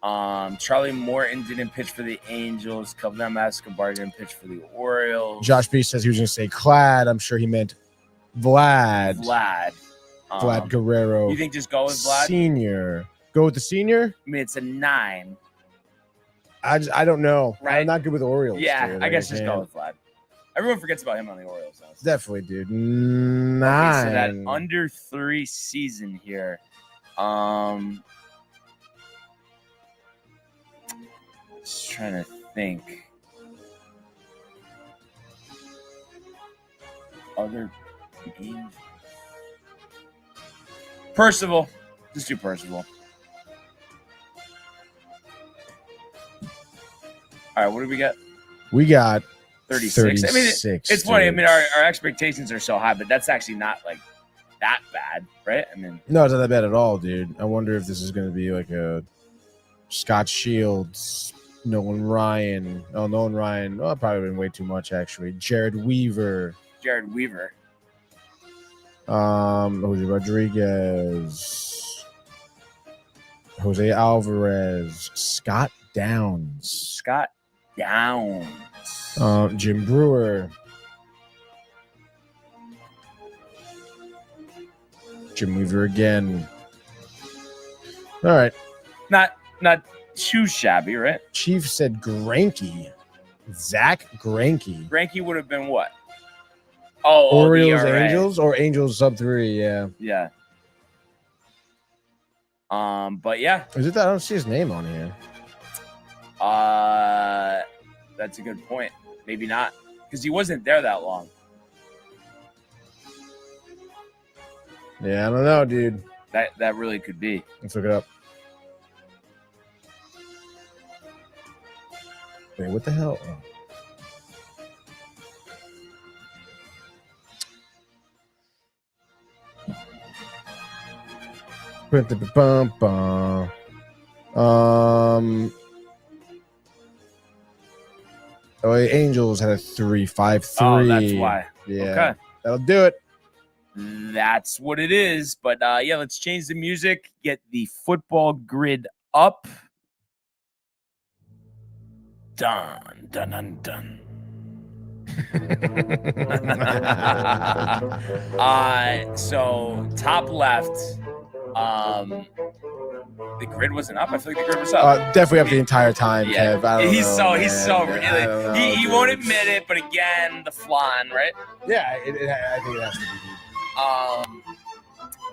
Charlie Morton didn't pitch for the Angels. Calvin Escobar didn't pitch for the Orioles. Josh B says he was going to say Clad. I'm sure he meant Vlad. Vlad Guerrero. You think just go with Vlad? Senior. Go with the senior? I mean, it's a 9. I don't know. Right? I'm not good with Orioles. Yeah, dude. I guess just go with Vlad. Everyone forgets about him on the Orioles. Definitely, dude. 9. Okay, so that under 3 season here. Just trying to think. Other games. Percival. Just do Percival. All right, what do we got? We got 36. I mean, it's funny. I dude. mean, our expectations are so high, but that's actually not like that bad, right? I mean, no, it's not that bad at all, dude. I wonder if this is going to be like a Scott Shields, Nolan Ryan. Oh, Nolan Ryan. Oh, probably been way too much, actually. Jared Weaver. Jose Rodriguez. Jose Alvarez. Scott Downs. Jim Brewer. Jim Weaver again. All right. not too shabby, right? Chief said Greinke. Zach Greinke. Greinke would have been what? Oh, Orioles, the ERA. Angels, or Angels sub 3, yeah. Yeah. But yeah. Is it that? I don't see his name on here. That's a good point. Maybe not, because he wasn't there that long. Yeah, I don't know, dude. That really could be. Let's look it up. Wait, what the hell? Oh. Angels had a 3.53. Oh, that's why. Yeah, okay, that'll do it. That's what it is. But yeah, let's change the music. Get the football grid up. Dun dun dun dun. So top left, the grid wasn't up. I feel like the grid was up. Definitely up the entire time, Yeah, Kev. I don't know, he's so man. really. He won't admit it, but again, the flan, right? Yeah, I think it has to be.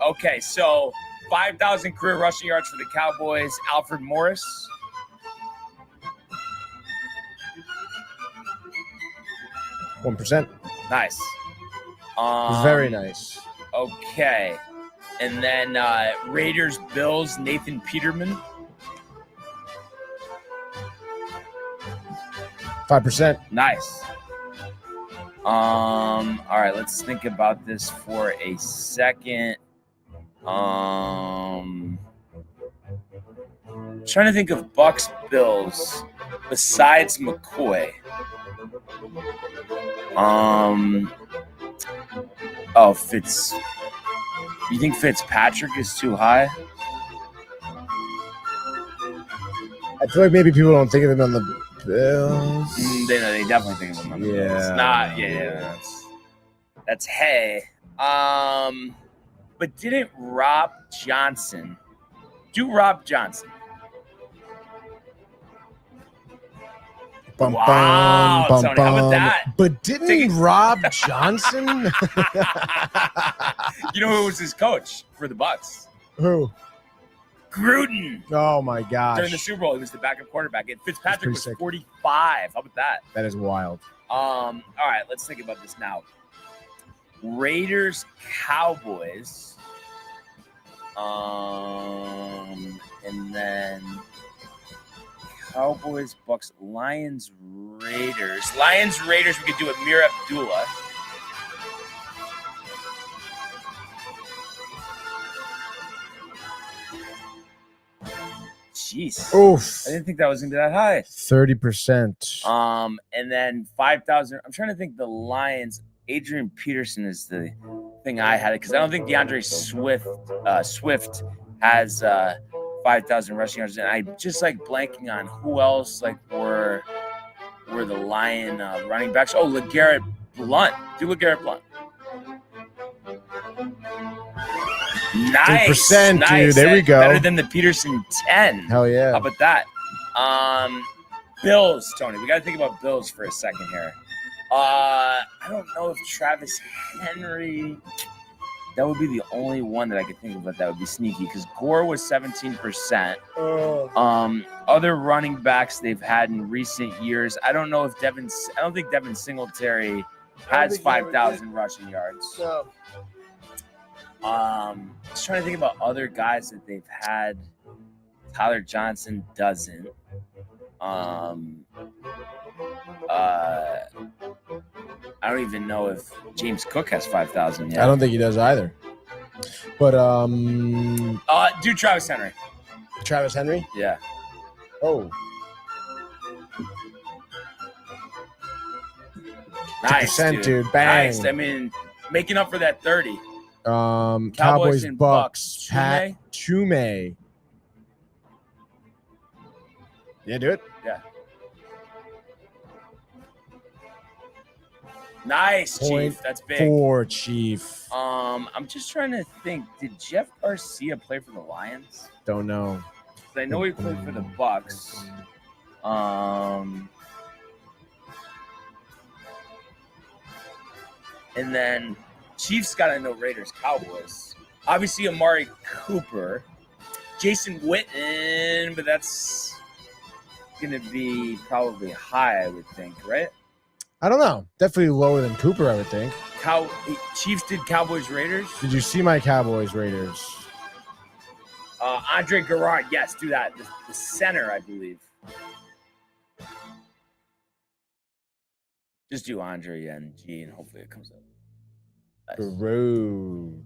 Okay, so 5,000 career rushing yards for the Cowboys. Alfred Morris. Dude. 1%. Nice. Very nice. Okay. And then Raiders, Bills, Nathan Peterman. 5%. Nice. All right, let's think about this for a second. Trying to think of Bucks, Bills besides McCoy. Fitz. You think Fitzpatrick is too high? I feel like maybe people don't think of him on the Bills. They definitely think of him on the Bills. Yeah. Not, yeah. That's hay. But didn't Rob Johnson do Rob Johnson? Bum, Wow, bum, Tony, how about that? But didn't Rob Johnson? You know who was his coach for the Bucks? Who? Gruden. Oh my gosh! During the Super Bowl, he was the backup quarterback, and Fitzpatrick was sick. 45. How about that? That is wild. All right, let's think about this now. Raiders, Cowboys, and then Cowboys, Bucks, Lions, Raiders. Lions, Raiders. We could do Amir Abdullah. Jeez. Oof. I didn't think that was gonna be that high. 30%. And then 5,000. I'm trying to think the Lions. Adrian Peterson is the thing I had it because I don't think DeAndre Swift has 5,000 rushing yards, and I'm just like blanking on who else like were the Lion running backs. Oh, LeGarrette Blount. Do LeGarrette Blount. Nice, 10%, dude. There we go. Better than the Peterson 10. Hell yeah. How about that? Bills, Tony. We got to think about Bills for a second here. I don't know if Travis Henry. That would be the only one that I could think of, but that would be sneaky because Gore was 17%. Other running backs they've had in recent years. I don't know if I don't think Devin Singletary has 5,000 rushing yards. No. Just trying to think about other guys that they've had. Tyler Johnson doesn't. I don't even know if James Cook has 5,000 yet. I don't think he does either. But do Travis Henry. Travis Henry? Yeah. Oh. Nice, 10%, dude. Bang. Nice. I mean, making up for that 30. Cowboys and Bucks. Bucks. Pat Chume. Yeah, do it. Yeah. Nice, Chief. That's big. 4, Chief. I'm just trying to think. Did Jeff Garcia play for the Lions? Don't know. I know he played for the Bucks. And then Chiefs got to know Raiders, Cowboys. Obviously, Amari Cooper, Jason Witten, but that's going to be probably high, I would think, right? I don't know. Definitely lower than Cooper, I would think. Chiefs did Cowboys, Raiders. Did you see my Cowboys, Raiders? Andre Garrard, yes, do that. The center, I believe. Just do Andre and G, and hopefully it comes up. Nice.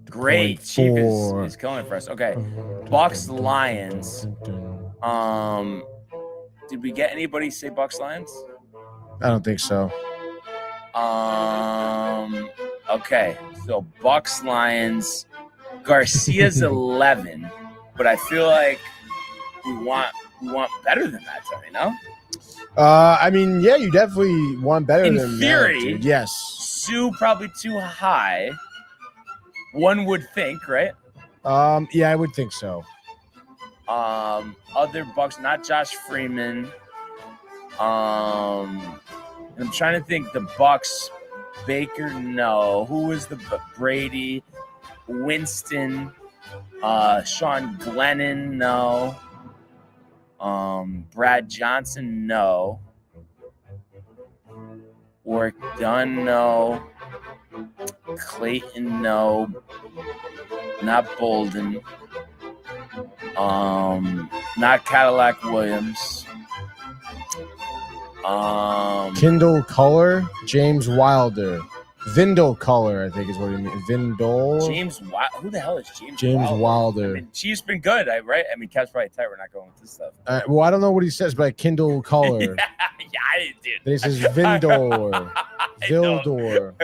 Great. Chief is killing it for us. Okay. Bucks, Lions. Did we get anybody say Bucks, Lions? I don't think so. Okay. So Bucks, Lions. Garcia's 11, but I feel like we want better than that, Tony, no? I mean, yeah, you definitely want better than that. In theory, yes. Sue probably too high. One would think, right? Yeah, I would think so. Other Bucks, not Josh Freeman. I'm trying to think. The Bucks, Baker, no. Who was the Brady? Winston, Sean Glennon, no. Brad Johnson, no. Warwick Dunn, no. Clayton, no. Not Bolden. Not Cadillac Williams. Kindle Color, James Wilder. Vindle Color, I think is what he means. Vindle. James Wilder. Who the hell is James Wilder? I mean, Chief's been good, right? I mean, Cap's probably tight. We're not going with this stuff. Well, I don't know what he says, but Kindle Color. yeah, I did. Then he says Vindor. Vildor.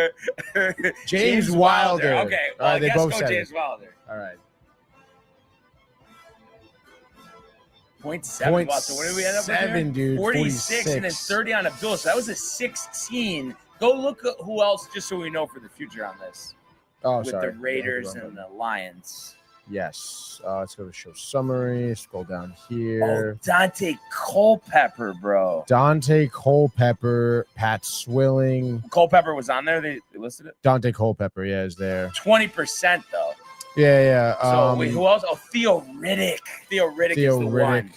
James Wilder. Okay. Well, all right, they both go said James it. Wilder. All right. 0.7. Wow, so what did we end up with? 7, dude. 46 and then 30 on Abdullah. So that was a 16. Go look at who else, just so we know for the future on this. Oh, with sorry. the Raiders and the Lions. Yes. Let's go to show summary. Scroll down here. Dante Culpepper, bro. Dante Culpepper, Pat Swilling. Culpepper was on there. They listed it. Dante Culpepper, yeah, is there. 20% though. Yeah. So wait, who else? Oh, Theo Riddick. Theo Riddick is the one.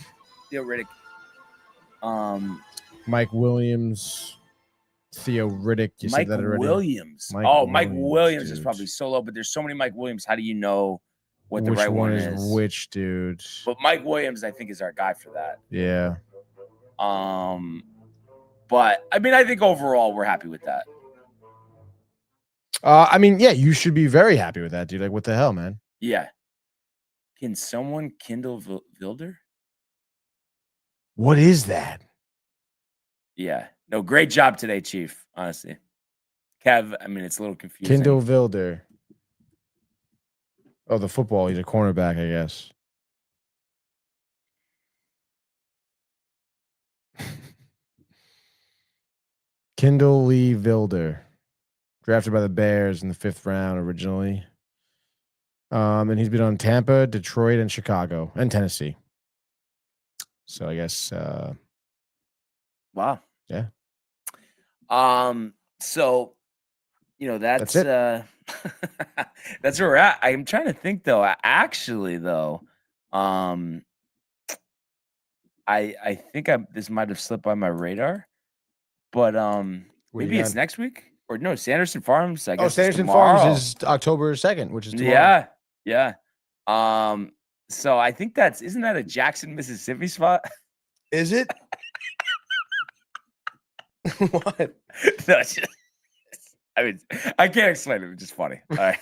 Theo Riddick. Mike Williams. Theo Riddick. You said that already. Williams. Mike Williams is probably solo, but there's so many Mike Williams. How do you know what the right one is? Which dude? But Mike Williams, I think, is our guy for that. Yeah. But I mean, I think overall we're happy with that. I mean, yeah, you should be very happy with that, dude. Like, what the hell, man? Yeah. Can someone kindle Wilder? What is that? Yeah. No, great job today, Chief. Honestly, Kev. I mean, it's a little confusing. Kindle Wilder. Oh, the football. He's a cornerback, I guess. Kindle Lee Wilder, drafted by the Bears in the 5th round originally. And he's been on Tampa, Detroit, and Chicago, and Tennessee. So I guess. Wow. Yeah. So, you know, that's it. that's where we're at. I'm trying to think though. Actually, though, I think this might have slipped by my radar, but maybe it's next week or no. Sanderson Farms. I guess. Sanderson Farms is October 2nd, which is tomorrow. Yeah. So I think isn't that a Jackson, Mississippi spot? Is it? What? No, I mean, I can't explain it. It's just funny. All right.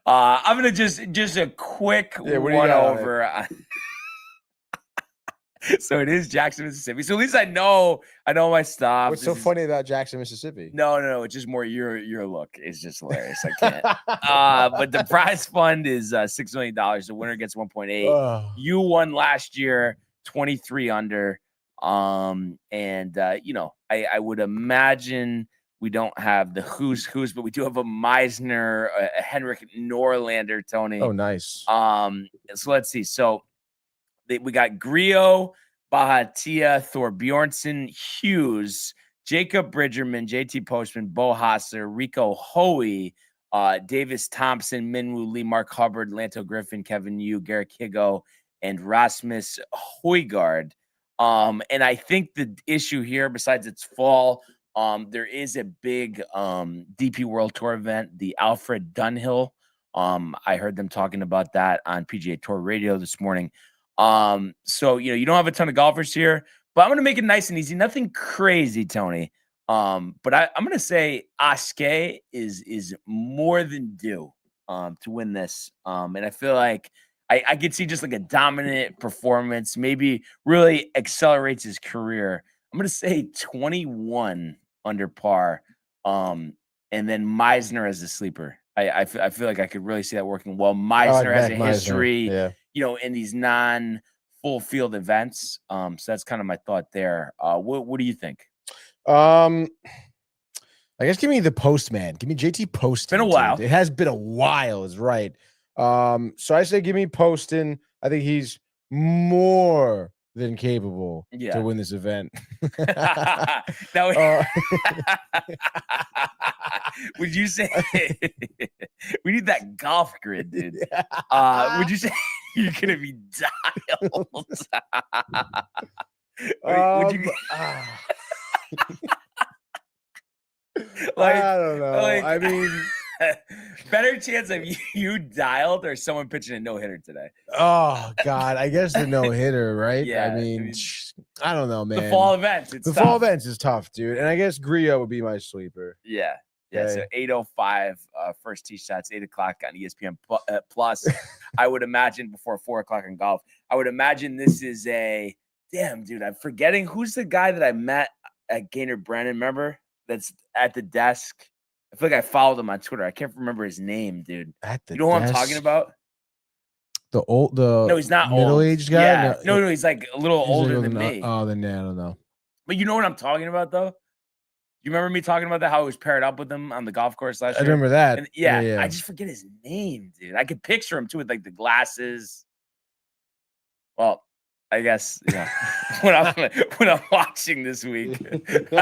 I'm gonna just a quick one over. So it is Jackson, Mississippi. So at least I know my stuff. What's so funny about Jackson, Mississippi? No. It's just more your look is just hilarious. I can't. But the prize fund is $6 million. The winner gets 1.8. You won last year, 23 under. You know, I would imagine we don't have the who's, but we do have a Meisner, a Henrik Norlander, Tony. Oh, nice. So let's see. So we got Griot, Bahatia, Thor Bjornsson, Hughes, Jacob Bridgerman, JT Postman, Bo Hassler, Rico Hoey, Davis Thompson, Minwoo Lee, Mark Hubbard, Lanto Griffin, Kevin Yu, Garrick Higo, and Rasmus Højgaard. And I think the issue here, besides its fall, there is a big DP World Tour event, the Alfred Dunhill. I heard them talking about that on PGA Tour Radio this morning. So, you know, you don't have a ton of golfers here, but I'm going to make it nice and easy. Nothing crazy, Tony. But I'm going to say Aske is more than due to win this. And I feel like I could see just like a dominant performance, maybe really accelerates his career. I'm going to say 21 under par. And then Meisner as a sleeper. I feel like I could really see that working well. Meisner has a history, you know, in these non-full field events. So that's kind of my thought there. What do you think? I guess give me the Postman. Give me JT Poston. It's been a while. Dude. It has been a while, is right. So I say give me Poston. I think he's more than capable to win this event. Would you say we need that golf grid, dude? Would you say you're gonna be dialed? Would you? I don't know. I mean, better chance of you dialed or someone pitching a no-hitter today. Oh God, I guess the no-hitter, right? Yeah, I mean, I don't know, man. The fall events, fall events is tough, dude. And I guess Griot would be my sleeper. Yeah. So 8:05 first tee shots, 8 o'clock on ESPN Plus. I would imagine before 4 o'clock on golf. I would imagine this is a damn, dude. I'm forgetting who's the guy that I met at Gaynor Brennan. Remember? That's at the desk. I feel like I followed him on Twitter. I can't remember his name, dude. You know what I'm talking about? No, he's not middle-aged guy. Yeah. No, he's like a little older than me. Oh, then I don't know. But you know what I'm talking about, though. You remember me talking about that? How I was paired up with him on the golf course last year? I remember that. And I just forget his name, dude. I could picture him too with like the glasses. Well, I guess when I'm watching this week. So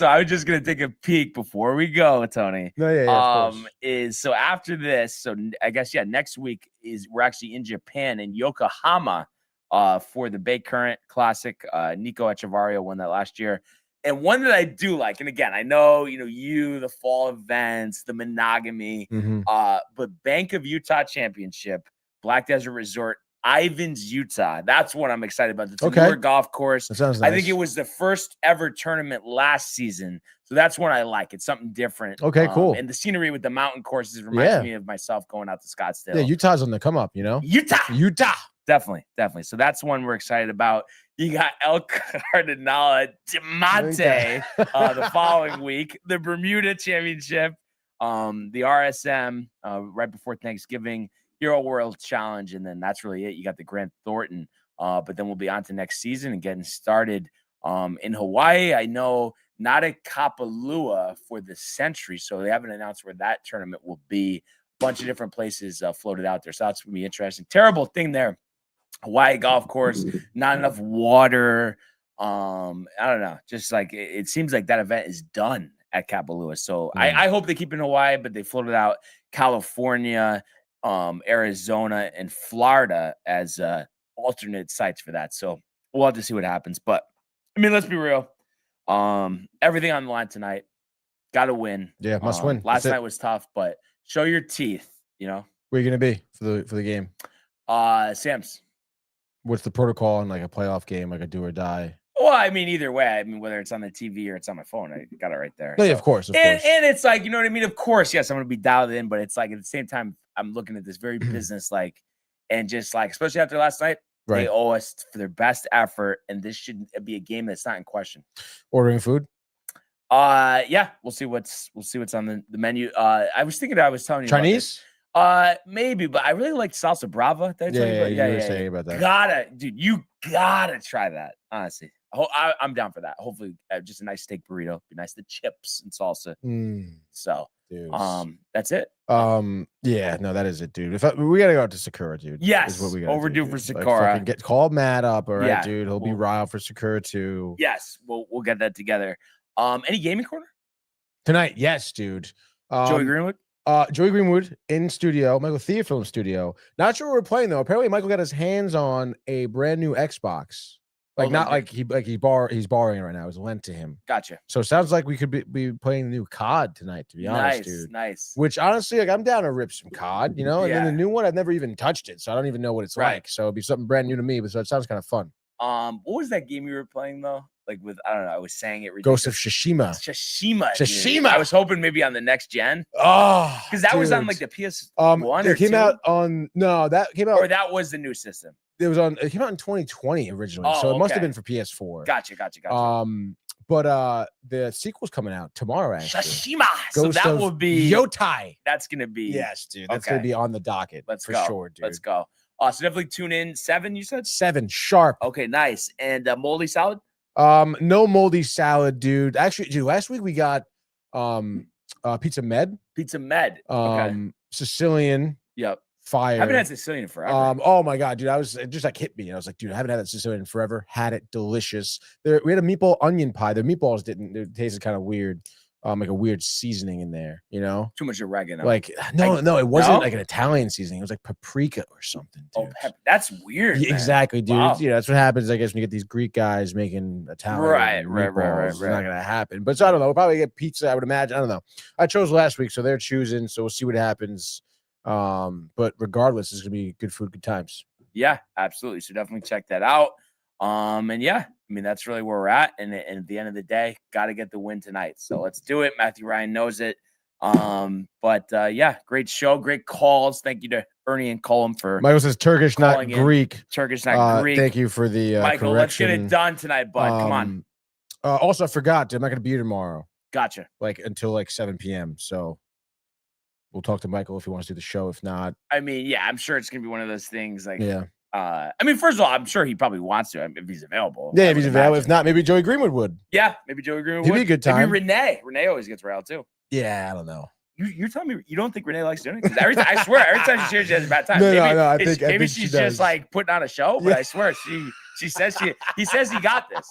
I was just gonna take a peek before we go, Tony. No, of course. So after this, so I guess next week we're actually in Japan in Yokohama for the Bay Current Classic. Nico Echevarria won that last year. And one that I do like, and again, I know, the fall events, the monogamy, but Bank of Utah Championship, Black Desert Resort, Ivins, Utah. That's what I'm excited about. It's a newer golf course. That sounds nice. I think it was the first ever tournament last season. So that's one I like. It's something different. Okay, cool. And the scenery with the mountain courses reminds me of myself going out to Scottsdale. Yeah, Utah's on the come up, Utah. Definitely. So that's one we're excited about. You got El Cardinal Diamante the following week, the Bermuda Championship, the RSM right before Thanksgiving, Hero World Challenge, and then that's really it. You got the Grant Thornton, but then we'll be on to next season and getting started in Hawaii. I know not at Kapalua for the Century, so they haven't announced where that tournament will be. A bunch of different places floated out there, so that's going to be interesting. Terrible thing there. Hawaii golf course, not enough water. I don't know. Just like it seems like that event is done at Kapalua. So I hope they keep it in Hawaii, but they floated out California, Arizona, and Florida as alternate sites for that. So we'll have to see what happens. But I mean, let's be real. Everything on the line tonight. Got to win. Yeah, must win. Last night was tough, but show your teeth. Where are you gonna be for the game? Sam's. What's the protocol in like a playoff game, like a do or die? Well, I mean, either way, I mean, whether it's on the TV or it's on my phone, I got it right there. No, yeah, of course. And it's like, you know what I mean? Of course, yes, I'm going to be dialed in, but it's like at the same time, I'm looking at this very business-like and just like, especially after last night, they owe us for their best effort, and this should be a game that's not in question. Ordering food? Yeah, we'll see what's on the menu. I was telling you Chinese? Maybe, but I really like salsa brava. Saying about that. You gotta try that. Honestly, I'm down for that. Hopefully, just a nice steak burrito. Be nice, the chips and salsa. So, dude. That's it. Yeah, no, that is it, dude. We gotta go out to Sakura, dude. Yes, is what we gotta overdue do, for Sakura. Call Matt up, all right, dude. He'll be riled for Sakura too. Yes, we'll get that together. Any gaming corner tonight? Yes, dude. Joey Greenwood. Joey Greenwood in studio, Michael Theofilm studio. Not sure what we're playing though. Apparently, Michael got his hands on a brand new Xbox. He's borrowing it right now. It was lent to him. Gotcha. So it sounds like we could be playing the new COD tonight. To be honest, dude. Nice. Which honestly, like I'm down to rip some COD, And then the new one, I've never even touched it, so I don't even know what it's like. So it'd be something brand new to me. But so it sounds kind of fun. What was that game you were playing though? Like with I don't know. I was saying it. Ridiculous. Ghost of Tsushima. Tsushima. I was hoping maybe on the next gen. Oh, because that was on like the PS1. It came out on that came out. Or that was the new system. It came out in 2020 originally, so it must have been for PS4. Gotcha. But the sequel's coming out tomorrow. Actually, Tsushima. So that will be Yotai. That's gonna be dude. That's gonna be on the docket. Let's go. Sure, dude. Let's go. So definitely tune in. 7, you said? 7 sharp. Okay, nice. And moldy salad. No moldy salad, dude. Actually, dude, last week we got Pizza Med. Okay. Sicilian. Yep. Fire. I haven't had Sicilian forever. Oh my god, dude. It just like hit me. I was like, dude, I haven't had that Sicilian in forever. Had it, delicious. We had a meatball onion pie. The meatballs it tasted kind of weird. Like a weird seasoning in there, Too much oregano. Like no, it wasn't like an Italian seasoning. It was like paprika or something. Dude. Oh, that's weird. Yeah, exactly, dude. Wow. That's what happens, I guess, when you get these Greek guys making Italian. Right. It's not gonna happen. But so I don't know. We'll probably get pizza. I would imagine. I don't know. I chose last week, so they're choosing. So we'll see what happens. But regardless, it's gonna be good food, good times. Yeah, absolutely. So definitely check that out. And yeah, I mean, that's really where we're at. And at the end of the day, got to get the win tonight. So let's do it. Matthew Ryan knows it. But yeah, great show, great calls. Thank you to Ernie and Colum for Michael says Turkish, not Greek. Turkish, not Greek. Thank you for the Michael, correction. let's get it done tonight, bud. Come on. Also, I forgot, I'm not gonna be here tomorrow. Gotcha. Like until like 7 p.m. So we'll talk to Michael if he wants to do the show. If not, I mean, yeah, I'm sure it's gonna be one of those things like I mean, first of all, I'm sure he probably wants to if he's available. Yeah, if he's available. If not, maybe Joey Greenwood would. Yeah, maybe Joey Greenwood He'd would. be a good time. Maybe Renee. Renee always gets railed too. Yeah, I don't know. You're telling me you don't think Renee likes doing it? Because every time, I swear, every time she shares, she has a bad time. No, I think she's she just like putting on a show, but I swear he says he got this.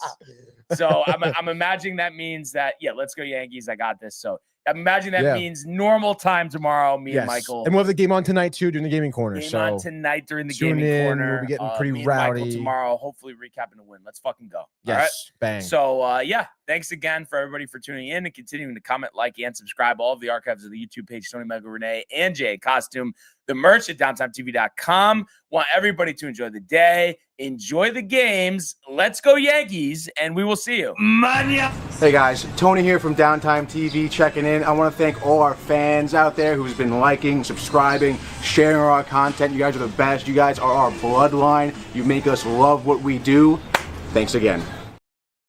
So I'm imagining that means that, let's go Yankees. I got this. So I'm imagining that means normal time tomorrow. Me and Michael. And we'll have the game on tonight too during the gaming corner. Game on tonight during the gaming corner. We'll be getting pretty me and rowdy Michael tomorrow. Hopefully recapping the win. Let's fucking go. Yes, all right? Bang. So thanks again for everybody for tuning in and continuing to comment, like, and subscribe. All of the archives of the YouTube page, Tony, Michael, Renee, and Jay Costume. The merch at DowntimeTV.com. Want everybody to enjoy the day, enjoy the games. Let's go Yankees, and we will see you. Mania. Hey guys, Tony here from Downtime TV checking in. I want to thank all our fans out there who's been liking, subscribing, sharing our content. You guys are the best. You guys are our bloodline. You make us love what we do. Thanks again.